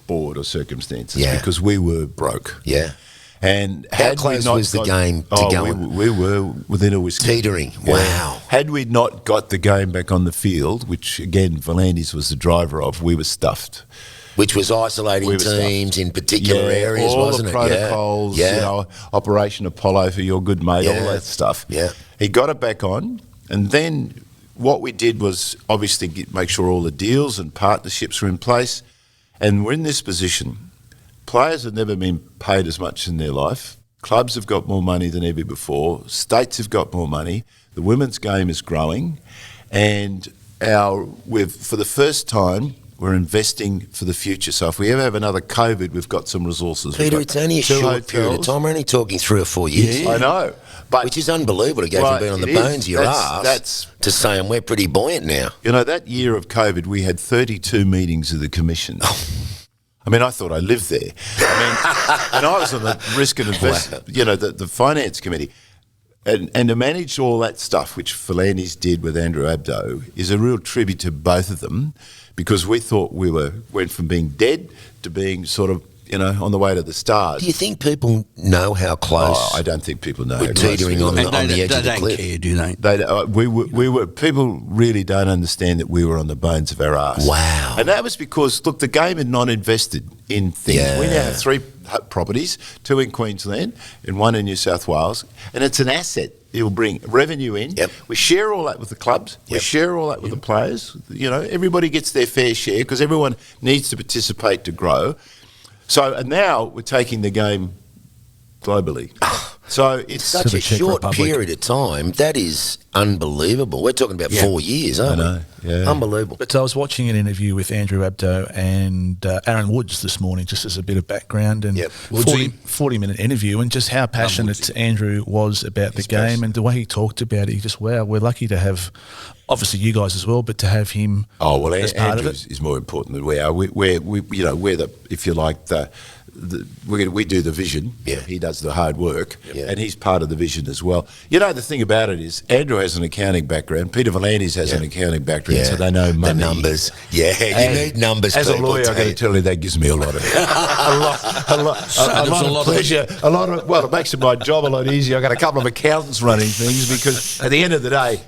board or circumstances Yeah. because we were broke. Yeah. And How close was the game to going? We were within a whisker. Teetering. Wow. Had we not got the game back on the field, which again Volandis was the driver of, we were stuffed. Which was isolating teams in particular areas, wasn't it? All the protocols, Operation Apollo for your good mate, all that stuff. Yeah. He got it back on, and then what we did was obviously make sure all the deals and partnerships were in place, and we're in this position. Players have never been paid as much in their life. Clubs have got more money than ever before. States have got more money. The women's game is growing, and for the first time, we're investing for the future. So if we ever have another COVID, we've got some resources. Peter, it's only a short period of time. We're only talking 3 or 4 years. Yeah. I know. Which is unbelievable to go from being on the bones of your ass to saying we're pretty buoyant now. You know, that year of COVID, we had 32 meetings of the Commission. I mean, I thought I lived there. And I was on the risk and investment, the finance committee. And to manage all that stuff, which Volandis did with Andrew Abdo, is a real tribute to both of them, because we thought we went from being dead to being sort of, on the way to the stars. Do you think people know how close? I don't think people know. We're teetering on the edge of the cliff. They don't care, do they? People really don't understand that we were on the bones of our arse. Wow. And that was because, look, the game had not invested in things. Yeah. We now have 3 properties, 2 in Queensland and 1 in New South Wales, and it's an asset. It will bring revenue in. Yep. We share all that with the clubs. We share all that with the players. Everybody gets their fair share because everyone needs to participate to grow. So, and now we're taking the game globally. So it's such a short period of time. That is unbelievable. We're talking about 4 years, aren't we? I know. Yeah. Unbelievable. But I was watching an interview with Andrew Abdo and Aaron Woods this morning, just as a bit of background, and 40-minute interview, and just how passionate Andrew was about the game and the way he talked about it. Just, wow, we're lucky to have, obviously you guys as well, but to have him as part Andrew of it. is more important than we are. We're the, if you like, we do the vision. Yeah. He does the hard work, and he's part of the vision as well. The thing about it is Andrew has an accounting background. Peter Volandis has an accounting background, so they know money. The numbers. Yeah, you need numbers. As a lawyer, I've got to tell you, that gives me a lot of a lot of pleasure. It makes my job a lot easier. I've got a couple of accountants running things because at the end of the day,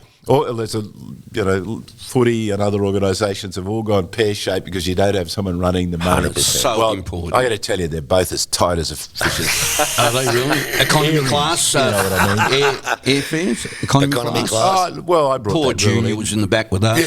footy and other organisations have all gone pear-shaped because you don't have someone running the money. So important. I got to tell you, they're both as tight as a fishes. Are they really? Economy class? You know what I mean? Airfares? Economy class? I brought Poor that Junior was in the back with us.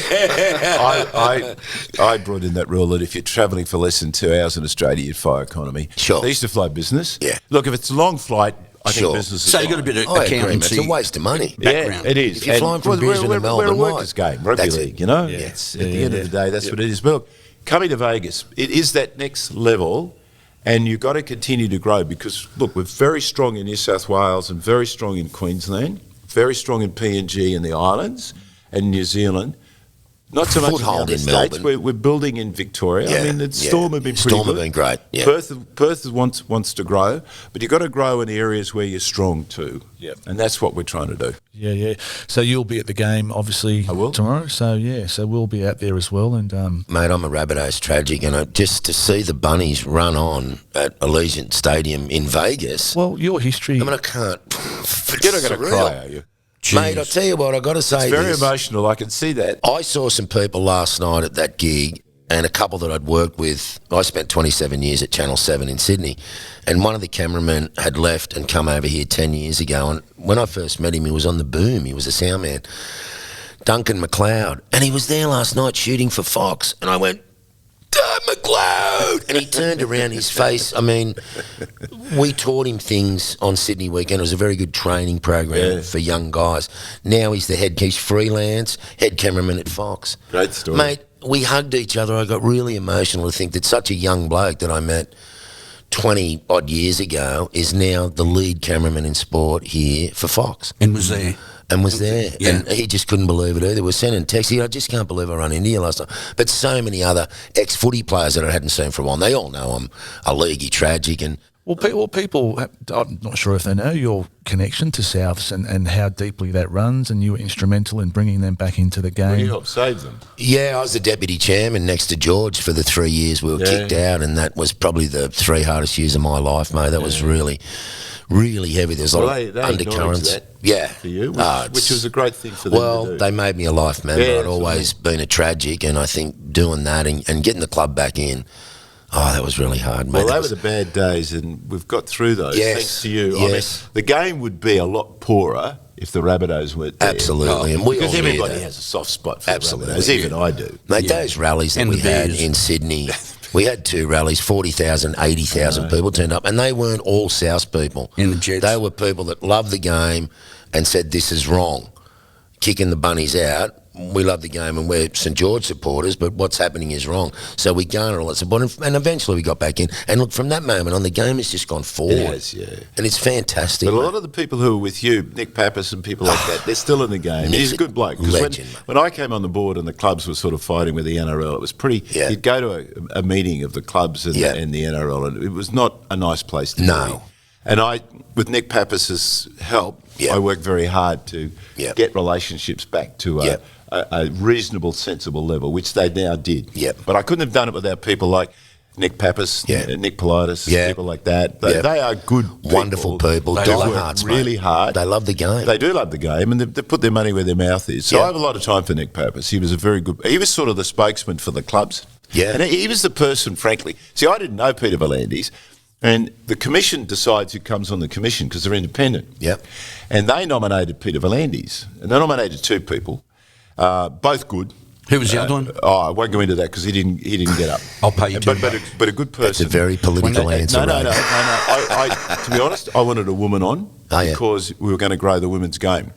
I brought in that rule that if you're travelling for less than 2 hours in Australia, you'd fly economy. Sure. They used to fly business. Yeah. Look, if it's a long flight, I think business is So you got a bit of accountancy. It's a waste of money. Background. Yeah, it is. If you're flying from Brisbane to Melbourne, we're a workers' game, rugby league, It's, at the end of the day, that's what it is. But look, coming to Vegas, it is that next level, and you've got to continue to grow because, look, we're very strong in New South Wales and very strong in Queensland, very strong in PNG and the islands and New Zealand. Not so much in States. We're building in Victoria. Yeah, I mean, the Storm have been pretty good. Storm have been great. Yeah. Perth wants to grow, but you've got to grow in areas where you're strong too. Yep. And that's what we're trying to do. Yeah. So you'll be at the game, obviously, tomorrow. So we'll be out there as well. And mate, I'm a Rabbitohs tragic, and just to see the Bunnies run on at Allegiant Stadium in Vegas. Well, your history. I mean, I can't. You're not going to cry, are you? Jeez. Mate, I'll tell you what, I've got to say it's very emotional, I can see that. I saw some people last night at that gig, and a couple that I'd worked with. I spent 27 years at Channel 7 in Sydney, and one of the cameramen had left and come over here 10 years ago, and when I first met him, he was on the boom. He was a sound man, Duncan McLeod, and he was there last night shooting for Fox, and I went, Dad McLeod! And he turned around, his face, I mean, we taught him things on Sydney Weekend. It was a very good training program for young guys. Now he's he's freelance, head cameraman at Fox. Great story. Mate, we hugged each other. I got really emotional to think that such a young bloke that I met 20-odd years ago is now the lead cameraman in sport here for Fox. And was there. Yeah. And he just couldn't believe it either. We're sending texts. I just can't believe I run into you last time. But so many other ex-footy players that I hadn't seen for a while, they all know I'm a leaguey tragic. And Well, people, I'm not sure if they know your connection to Souths and how deeply that runs, and you were instrumental in bringing them back into the game. Well, you helped save them. Yeah, I was the deputy chairman next to George for the 3 years we were kicked out, and that was probably the 3 hardest years of my life, mate. That was really, really heavy. There's a lot of undercurrents. For you, which was a great thing for them to do. They made me a life member. I'd always been a tragic, and I think doing that and getting the club back in, that was really hard, mate. Well, they were the bad days, and we've got through those thanks to you. Yes. I mean, the game would be a lot poorer if the Rabbitohs weren't there. Absolutely, and we because all everybody knew that. has a soft spot for the Rabbitohs, even I do. Mate, those rallies that we had in Sydney, we had 2 rallies, 40,000, 80,000 people turned up, and they weren't all South people. In the Jets. They were people that loved the game and said, this is wrong. Kicking the bunnies out. We love the game and we're St George supporters, but what's happening is wrong. So we garnered all that support, and eventually we got back in. And look, from that moment on, the game has just gone forward. It has, and it's fantastic. But a lot of the people who are with you, Nick Pappas and people like that, they're still in the game. He's a good bloke. Legend, when I came on the board and the clubs were sort of fighting with the NRL, it was pretty. You'd go to a meeting of the clubs and the NRL, and it was not a nice place to be. And with Nick Pappas's help, I worked very hard to get relationships back to a reasonable, sensible level, which they now did. But I couldn't have done it without people like Nick Pappas, Nick Politis, people like that. They are good people. Wonderful people. They work really hard. They love the game. They do love the game, and they put their money where their mouth is. So I have a lot of time for Nick Pappas. He was he was sort of the spokesman for the clubs. And he was the person, frankly. See, I didn't know Peter V'landys. And the commission decides who comes on the commission because they're independent. And they nominated Peter V'landys. And they nominated 2 people, both good. Who was the other one? I won't go into that because he didn't get up. I'll pay you but a good person. It's a very political answer. No. To be honest, I wanted a woman on because we were going to grow the women's game.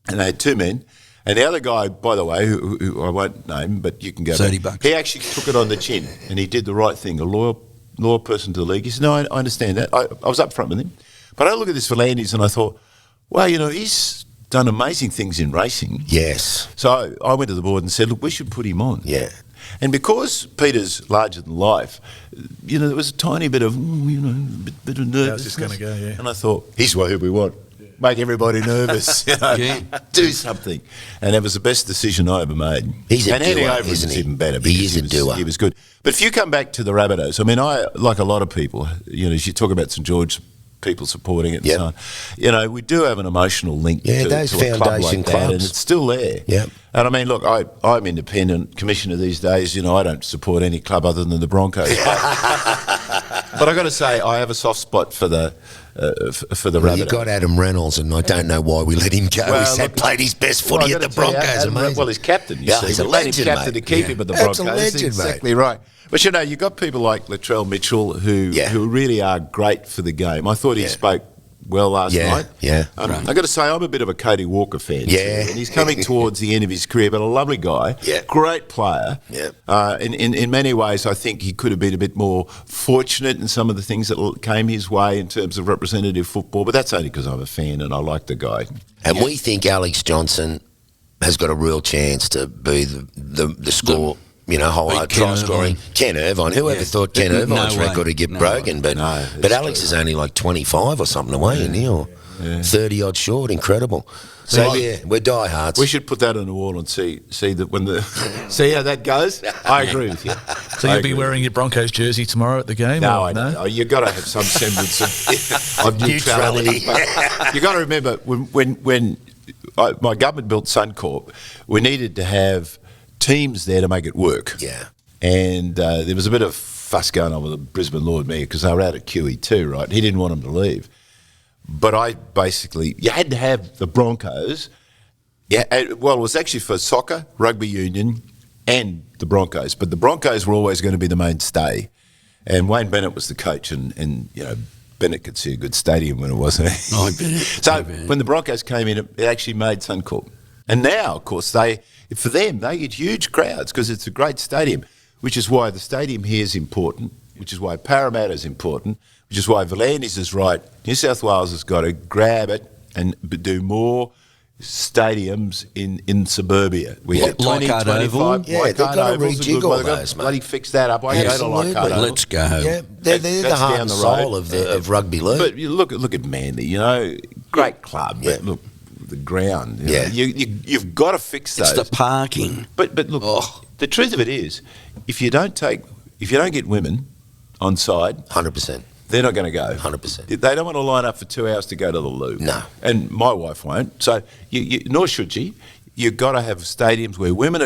And they had 2 men. And the other guy, by the way, who I won't name, but you can go $30 back, he actually took it on the chin and he did the right thing, a loyal person to the league. He said, no, I understand that. I was up front with him. But I look at this V'landys and I thought, well, he's done amazing things in racing. So I went to the board and said, look, we should put him on. And because Peter's larger than life, there was a tiny bit of, bit of nervousness. How's this going to go, And I thought, he's who we want. Make everybody nervous, do something. And it was the best decision I ever made. He's a and doer, over isn't he? even better He because is a doer. He was good. But if you come back to the Rabbitohs, I mean, I, like a lot of people, as you talk about St George, people supporting it and so on, we do have an emotional link to those a club foundation like clubs. that, and it's still there. And I mean, look, I'm independent commissioner these days. I don't support any club other than the Broncos. But I got to say, I have a soft spot for the Rabbitohs. You got Adam Reynolds, and I don't know why we let him go. He played his best footy at the Broncos. Well, he's captain. He's a legend, captain mate. to keep him at the Broncos. That's a legend, exactly right. But you got people like Latrell Mitchell who really are great for the game. I thought he spoke well last night. I've got to say, I'm a bit of a Cody Walker fan too, and he's coming towards the end of his career, but a lovely guy, great player. In many ways, I think he could have been a bit more fortunate in some of the things that came his way in terms of representative football, but that's only because I'm a fan and I like the guy. And we think Alex Johnson has got a real chance to be the score. Try scoring. Ken Irvine. Whoever thought Ken Irvine's record would get broken? But Alex is only like 25 or something away, isn't he? Or 30 odd short. Incredible. So we're diehards. We should put that on the wall and see that when see how that goes. I agree with you. So you'll be wearing your Broncos jersey tomorrow at the game? No, I know. You've got to have some semblance of neutrality. You've got to remember when my government built Suncorp, we needed to have teams there to make it work. And there was a bit of fuss going on with the Brisbane Lord Mayor because they were out at QE too, right? He didn't want them to leave. But you had to have the Broncos. It was actually for soccer, rugby union, and the Broncos. But the Broncos were always going to be the mainstay. And Wayne Bennett was the coach, and Bennett could see a good stadium when it wasn't. So when the Broncos came in, it actually made Suncorp. And now, of course, for them, they get huge crowds because it's a great stadium, which is why the stadium here is important, which is why Parramatta is important, which is why V'landys is right. New South Wales has got to grab it and do more stadiums in suburbia. We had 20, Leichhardt 25. Oval. Yeah, they've got to Leichhardt rejig Oval's all They've got those, mate. bloody fix that up. I go to Leichhardt Oval. Let's go. Yeah, they're the That's heart down and the soul road. of rugby league. But you look at Manly, great club. Yeah. But look, the ground. Yeah. You've got to fix those. It's the parking. But look, the truth of it is, if you don't get women on side, 100%. they're not going to go. 100%. They don't want to line up for 2 hours to go to the loo. No. And my wife won't. So nor should she. You've got to have stadiums where women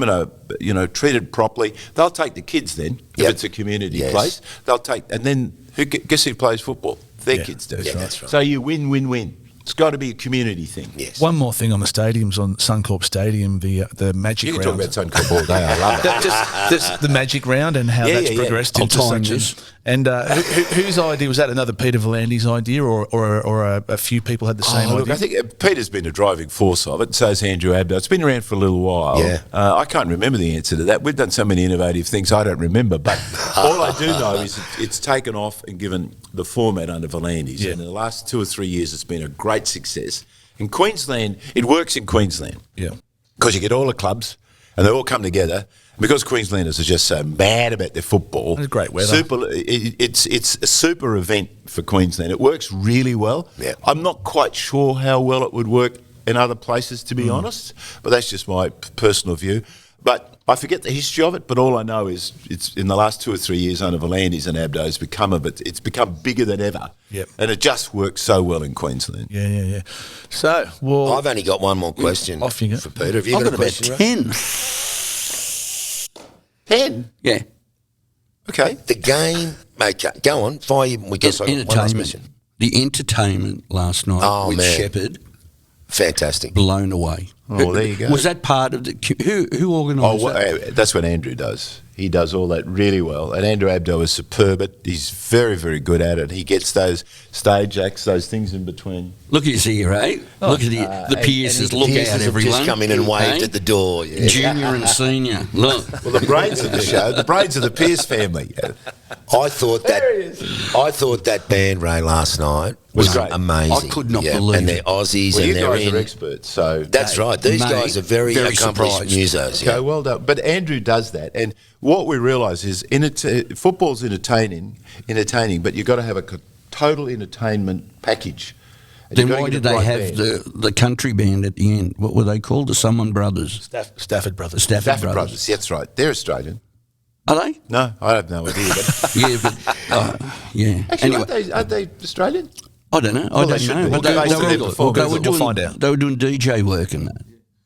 are treated properly. They'll take the kids then if it's a community place. They'll take, and then guess who plays football? Their kids do. Yeah, that's right. So you win. It's got to be a community thing. Yes. One more thing on the stadiums, on Suncorp Stadium, the Magic You Round. can talk about Suncorp all day. I love it. just the Magic Round and how that's progressed into such a... And whose idea was that? Another Peter Volandi's idea, or a few people had the same idea? Look, I think Peter's been a driving force of it. So is Andrew Abdo. It's been around for a little while. Yeah. I can't remember the answer to that. We've done so many innovative things I don't remember. But all I do know is it's taken off and given the format under Volandi's. Yeah. And in the last 2 or 3 years, it's been a great success. In Queensland, it works in Queensland. Yeah. Because you get all the clubs and they all come together. Because Queenslanders are just so mad about their football. It's great weather. It's a super event for Queensland. It works really well. Yeah. I'm not quite sure how well it would work in other places, to be honest, but that's just my personal view. But I forget the history of it, but all I know is it's in the last 2 or 3 years under Volandi's and Abdo's it's become bigger than ever. Yep. And it just works so well in Queensland. Yeah. So, I've only got one more question off you go. for Peter. Have you I've got a got about question? Ray? 10. 10? Yeah. Okay. The game, mate, go on. Fire. We got one last Entertainment. question. The entertainment last night with man. Shepherd, Fantastic. blown away. Oh, there you go. Was that part of the... Who organised that? That's what Andrew does. He does all that really well. And Andrew Abdo is superb. He's very, very good at it. He gets those stage acts, those things in between. Look who's here, eh? Look at the Pierces. Look Pierces out, have everyone. just come in and waved Eh? at the door. Yeah. Junior and senior. Look. Well, the brains of the show, the brains of the Pierce family. I thought that band, Ray, last night was great. amazing. I could not believe and they're it. Aussies Well, and you they're guys in. are experts, so... That's right. These Mate, guys are very accomplished surprised. musos. Okay, Yeah. well done. But Andrew does that. And what we realise is football's entertaining, but you've got to have a total entertainment package. And Then you've got to why get did the they right have band. the country band at the end? What were they called? The Someone Brothers? Stafford Brothers. Stafford Stafford Brothers? That's right. They're Australian. Are they? No, I have no idea. But Yeah, but... yeah. actually, Anyway, aren't they Australian? I don't know. Well, I they don't should know. be. But We'll they go were Google it. We'll Google it. Find out. They were doing DJ work and that.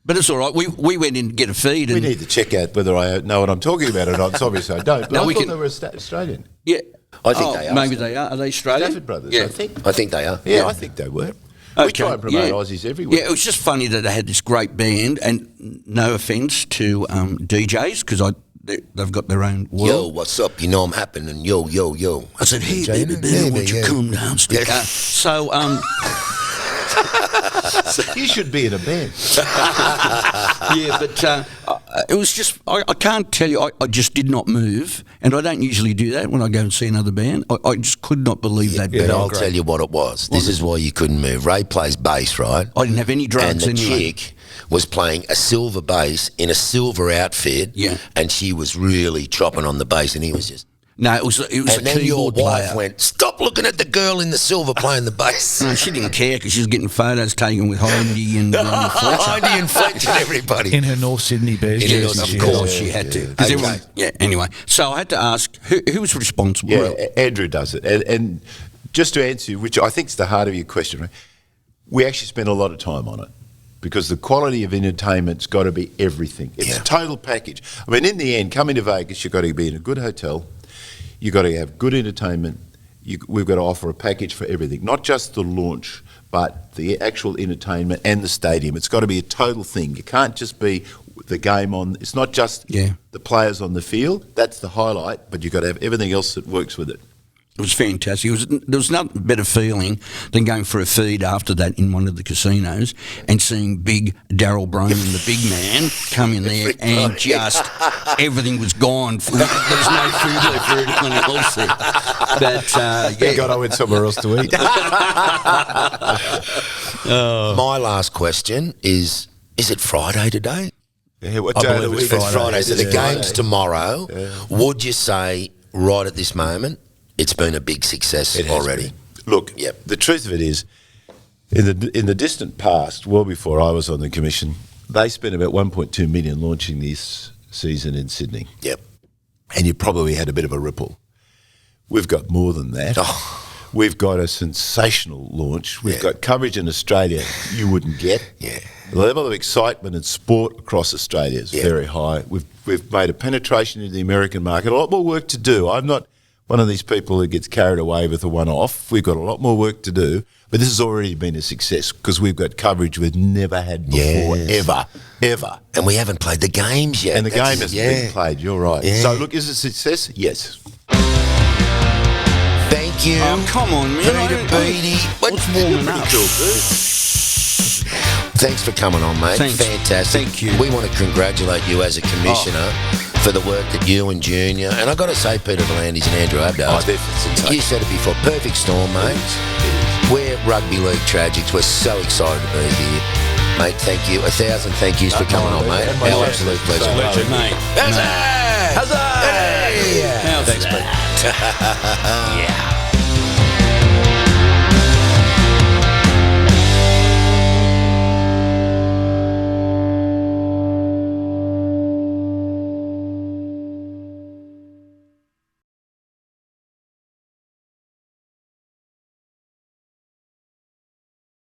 But it's all right. We went in to get a feed. We And need to check out whether I know what I'm talking about or not. It's obvious I don't. But No, I we thought can- they were Australian. yeah. I think they are. Maybe they are. Are they Australian? Stafford Brothers, Yeah. I think. I think they are. Yeah, I think they were. We try and promote Aussies everywhere. Yeah, it was just funny that they had this great band, and no offence to DJs, because they've got their own world. Yo, what's up? You know I'm happening. Yo. I said, hey, DJ, baby, yeah, won't you yeah. come downstairs? Yeah. So, You should be in a band. yeah, but it was just, I can't tell you, I just did not move, and I don't usually do that when I go and see another band. I just could not believe that But band. I'll tell you what it was. This is why you couldn't move. Ray plays bass, right? I didn't have any And drugs the anyway. chick was playing a silver bass in a silver outfit. Yeah. And she was really chopping on the bass, and he was just... No, it was a And then your keyboard wife player. went, stop looking at the girl in the silver playing the bass. No, she didn't care because she was getting photos taken with Heidi and Fletcher. Heidi and Fletcher and everybody. In her North Sydney Bears In her jersey. North- she of had. course. She had to. Yeah. 'Cause Okay. everyone- yeah, anyway. So I had to ask, who was responsible? Yeah, Andrew does it. And just to answer you, which I think is the heart of your question, right, we actually spend a lot of time on it because the quality of entertainment's got to be everything. It's a total package. I mean, in the end, coming to Vegas, you've got to be in a good hotel. You've got to have good entertainment. We've got to offer a package for everything, not just the launch, but the actual entertainment and the stadium. It's got to be a total thing. You can't just be the game on. It's not just the players on the field. That's the highlight, but you've got to have everything else that works with it. It was fantastic. There was nothing better feeling than going for a feed after that in one of the casinos and seeing big Daryl Broman, the big man, come in there and just everything was gone. There was no food left for anyone else there. But, God, I went somewhere else to eat. My last question is it Friday today? Yeah, what day of the week? It's Friday. So the game's tomorrow. Yeah. Would you say right at this moment it's been a big success already? Look, the truth of it is, in the distant past, well before I was on the commission, they spent about 1.2 million launching this season in Sydney. Yep. And you probably had a bit of a ripple. We've got more than that. Oh. We've got a sensational launch. We've got coverage in Australia you wouldn't get. Yeah. The level of excitement and sport across Australia is very high. We've made a penetration into the American market. A lot more work to do. I'm not one of these people who gets carried away with a one-off. We've got a lot more work to do. But this has already been a success because we've got coverage we've never had before, ever. And we haven't played the games yet. And the game hasn't been played, you're right. Yeah. So, look, is it a success? Yes. Thank you. Oh, come on, man. Peter Beattie. What's warming up? Thanks for coming on, mate. Thanks. Fantastic. Thank you. We want to congratulate you as a commissioner for the work that you and Junior, and I've got to say Peter V'landys and Andrew Abdo. You said it before. Perfect storm, mate. We're Rugby League Tragics. We're so excited to be here. Mate, thank you. 1,000 thank yous for coming on, mate. Our absolute pleasure. Legend, mate. Huzzah! Huzzah! Hey! Thanks, mate. Yeah.